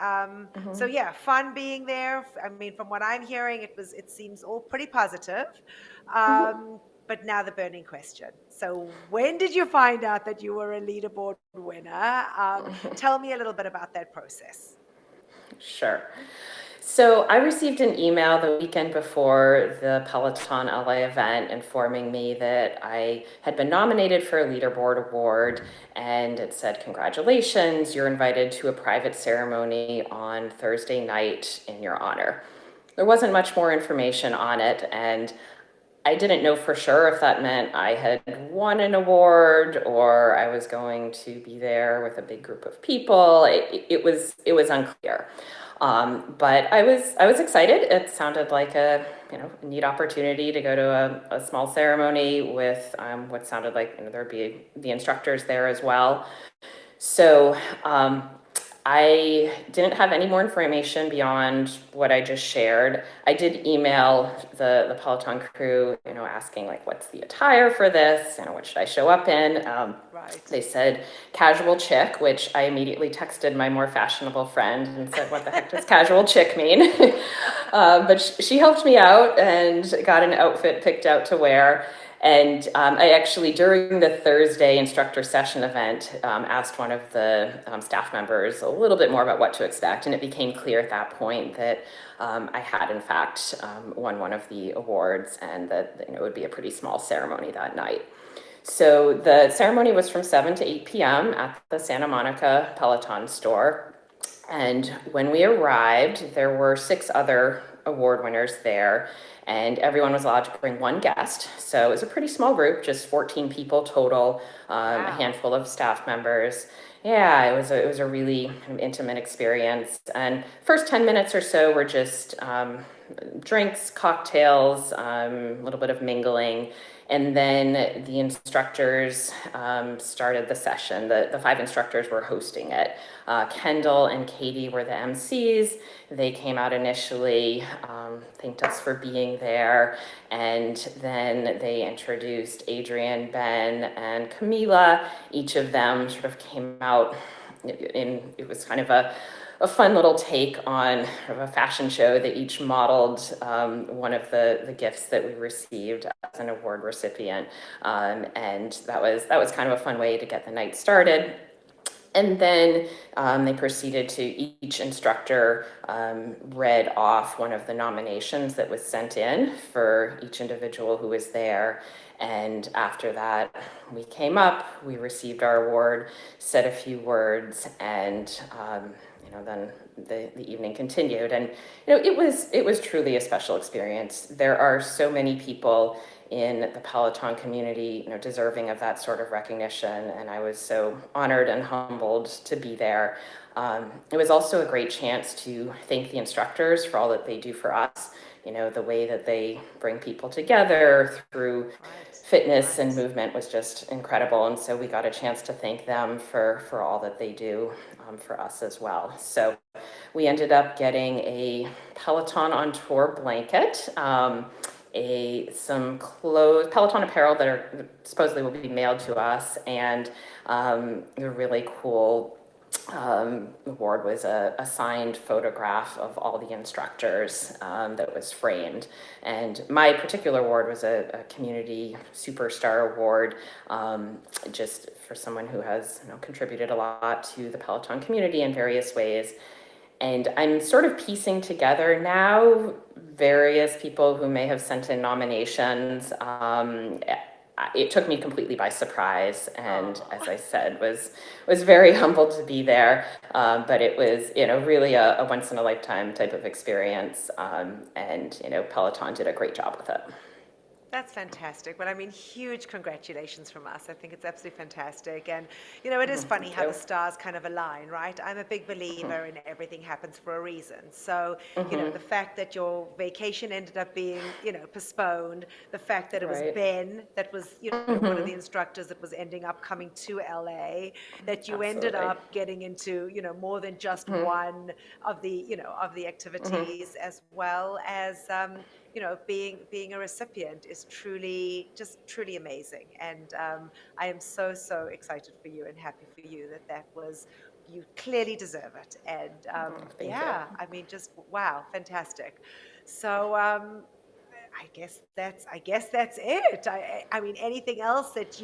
So yeah, fun being there. I mean, from what I'm hearing, it seems all pretty positive. But now the burning question. So when did you find out that you were a leaderboard winner? Tell me a little bit about that process. Sure. So I received an email the weekend before the Peloton LA event informing me that I had been nominated for a leaderboard award, and it said, "Congratulations, you're invited to a private ceremony on Thursday night in your honor." There wasn't much more information on it, and I didn't know for sure if that meant I had won an award or I was going to be there with a big group of people. It was unclear. But I was excited. It sounded like a neat opportunity to go to a small ceremony with what sounded like there'd be the instructors there as well. So I didn't have any more information beyond what I just shared. I did email the Peloton crew, asking like, what's the attire for this? What should I show up in? Right. They said casual chick, which I immediately texted my more fashionable friend and said, what the heck does casual chick mean? But she helped me out and got an outfit picked out to wear. And I actually, during the Thursday instructor session event, asked one of the staff members a little bit more about what to expect. And it became clear at that point that I had, in fact, won one of the awards, and that it would be a pretty small ceremony that night. So the ceremony was from 7 to 8 p.m. at the Santa Monica Peloton store. And when we arrived, there were 6 other award winners there, and everyone was allowed to bring one guest. So it was a pretty small group, just 14 people total, a handful of staff members. Yeah, it was a really kind of intimate experience. And first 10 minutes or so were just drinks, cocktails, a little bit of mingling. And then the instructors started the session. The 5 instructors were hosting it. Kendall and Katie were the MCs. They came out initially, thanked us for being there, and then they introduced Adrian, Ben, and Camila. Each of them sort of came out it was kind of a fun little take on sort of a fashion show. They each modeled one of the gifts that we received as an award recipient, and that was kind of a fun way to get the night started. And then they proceeded to each instructor read off one of the nominations that was sent in for each individual who was there. And after that, we came up, we received our award, said a few words, and then the evening continued. And it was truly a special experience. There are so many people in the Peloton community, deserving of that sort of recognition. And I was so honored and humbled to be there. It was also a great chance to thank the instructors for all that they do for us. The way that they bring people together through fitness and movement was just incredible. And so we got a chance to thank them for all that they do for us as well. So we ended up getting a Peloton on Tour blanket, some clothes, Peloton apparel that are supposedly will be mailed to us, and a really cool award was a signed photograph of all the instructors that was framed. And my particular award was a community superstar award, just for someone who has contributed a lot to the Peloton community in various ways. And I'm sort of piecing together now various people who may have sent in nominations. It took me completely by surprise, and as I said, was very humbled to be there. But it was, really a once in a lifetime type of experience. And Peloton did a great job with it. That's fantastic. Well, I mean, huge congratulations from us. I think it's absolutely fantastic. And, it is funny how the stars kind of align, right? I'm a big believer in everything happens for a reason. So, the fact that your vacation ended up being, postponed, the fact that it was Ben that was, one of the instructors that was ending up coming to LA, that you ended up getting into, more than just one of the, of the activities, as well as, being a recipient is truly amazing. And I am so excited for you and happy for you that was, you clearly deserve it. And Thank you. I mean, just wow, fantastic. So I guess that's it. I mean, anything else that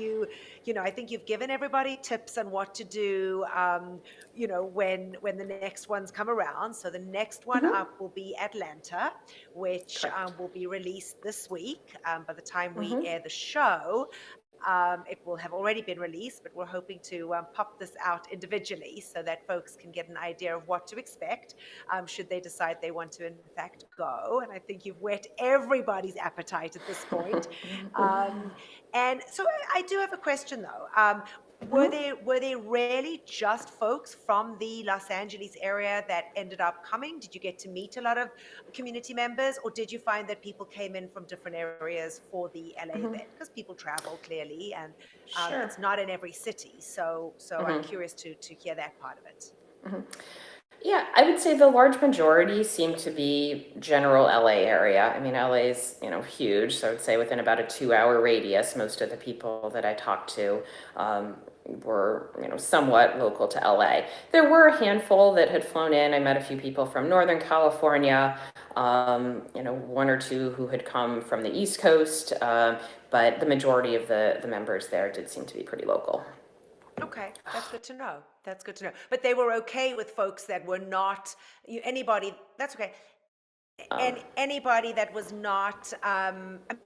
I think you've given everybody tips on what to do, when the next ones come around. So the next one up will be Atlanta, which will be released this week by the time we air the show. It will have already been released, but we're hoping to pop this out individually so that folks can get an idea of what to expect should they decide they want to, in fact, go. And I think you've whet everybody's appetite at this point. And so I do have a question, though. Were they really just folks from the Los Angeles area that ended up coming? Did you get to meet a lot of community members, or did you find that people came in from different areas for the LA event? Because people travel clearly, and it's not in every city. So I'm curious to hear that part of it. Yeah, I would say the large majority seem to be general LA area. I mean, LA is, huge. So I would say within about a 2-hour radius, most of the people that I talked to were, somewhat local to LA. There were a handful that had flown in. I met a few people from Northern California, one or two who had come from the East Coast, but the majority of the members there did seem to be pretty local. Okay, that's good to know. That's good to know. But they were okay with folks that were not anybody. That's okay. And anybody that was not.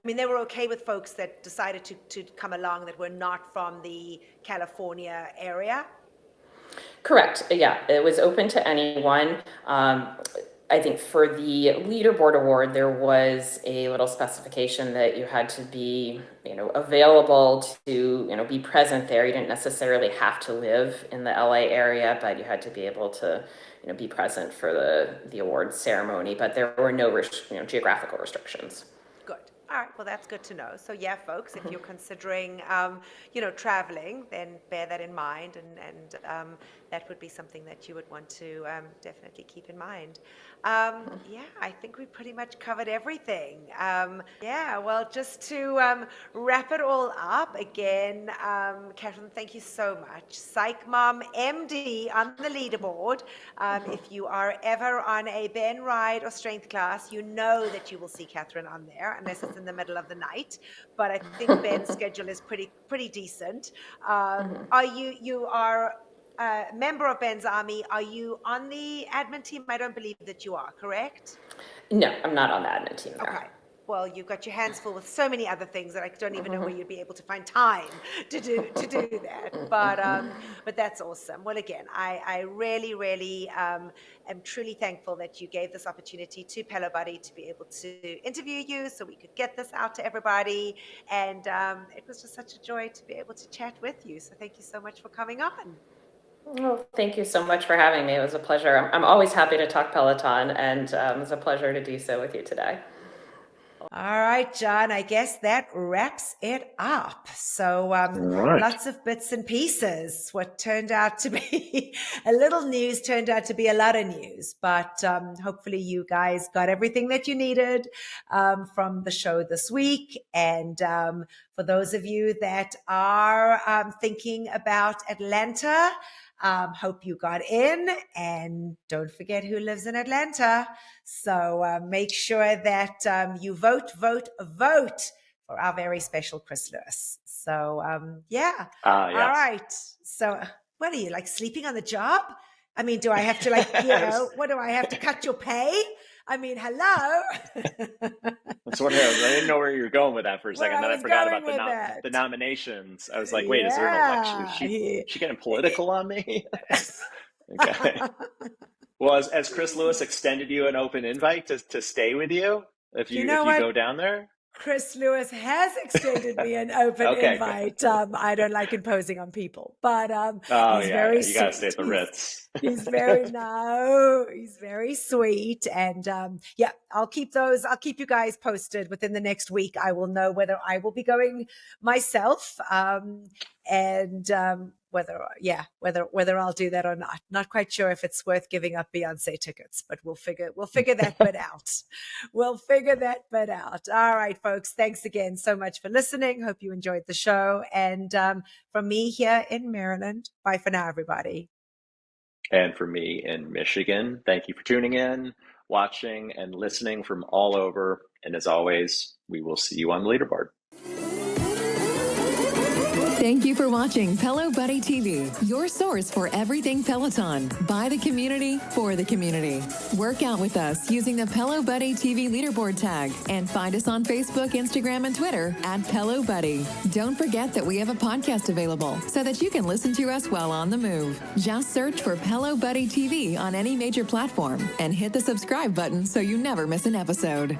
They were okay with folks that decided to come along that were not from the California area. Correct. Yeah, it was open to anyone. I think for the leaderboard award, there was a little specification that you had to be, available to, be present there. You didn't necessarily have to live in the LA area, but you had to be able to, be present for the awards ceremony. But there were no, geographical restrictions. Good. All right. Well, that's good to know. So yeah, folks, if you're considering, traveling, then bear that in mind, and that would be something that you would want to definitely keep in mind. Yeah, I think we pretty much covered everything. Well, just to wrap it all up again, Catherine, thank you so much. Psych Mom MD on the leaderboard. If you are ever on a Ben ride or strength class, you know that you will see Catherine on there, unless it's in the middle of the night. But I think Ben's schedule is pretty decent. Are you are a member of Ben's Army? Are you on the admin team? I don't believe that you are, correct? No, I'm not on the admin team there. Okay. Well, you've got your hands full with so many other things that I don't even know where you'd be able to find time to do that. But that's awesome. Well, again, I really am truly thankful that you gave this opportunity to Pelo Buddy to be able to interview you so we could get this out to everybody. And it was just such a joy to be able to chat with you. So thank you so much for coming on. Well, thank you so much for having me. It was a pleasure. I'm always happy to talk Peloton, and it was a pleasure to do so with you today. All right, John, I guess that wraps it up. So lots of bits and pieces. What turned out to be a little news turned out to be a lot of news. But hopefully you guys got everything that you needed from the show this week. And for those of you that are thinking about Atlanta, hope you got in, and don't forget who lives in Atlanta. So make sure that you vote for our very special Chris Lewis. So yes. All right. So what are you, like, sleeping on the job? I mean, do I have to what do I have to cut your pay? I mean, hello. That's what I didn't know where you were going with that for a second. Then I forgot about the nominations. I was like, wait, is there an election? Is she getting political on me? Okay. Well, has Chris Lewis extended you an open invite to stay with you if you go down there? Chris Lewis has extended me an open invite. I don't like imposing on people, but he's very sweet. You gotta stay at the Ritz. He's very sweet, and I'll keep you guys posted within the next week. I will know whether I will be going myself, and whether I'll do that or not. Not quite sure if it's worth giving up Beyonce tickets, but we'll figure that bit out. We'll figure that bit out. All right, folks. Thanks again so much for listening. Hope you enjoyed the show. And from me here in Maryland, bye for now, everybody. And for me in Michigan, thank you for tuning in, watching, and listening from all over. And as always, we will see you on the leaderboard. Thank you for watching Pelo Buddy TV, your source for everything Peloton, by the community, for the community. Work out with us using the Pelo Buddy TV leaderboard tag and find us on Facebook, Instagram, and Twitter at Pelo Buddy. Don't forget that we have a podcast available so that you can listen to us while on the move. Just search for Pelo Buddy TV on any major platform and hit the subscribe button so you never miss an episode.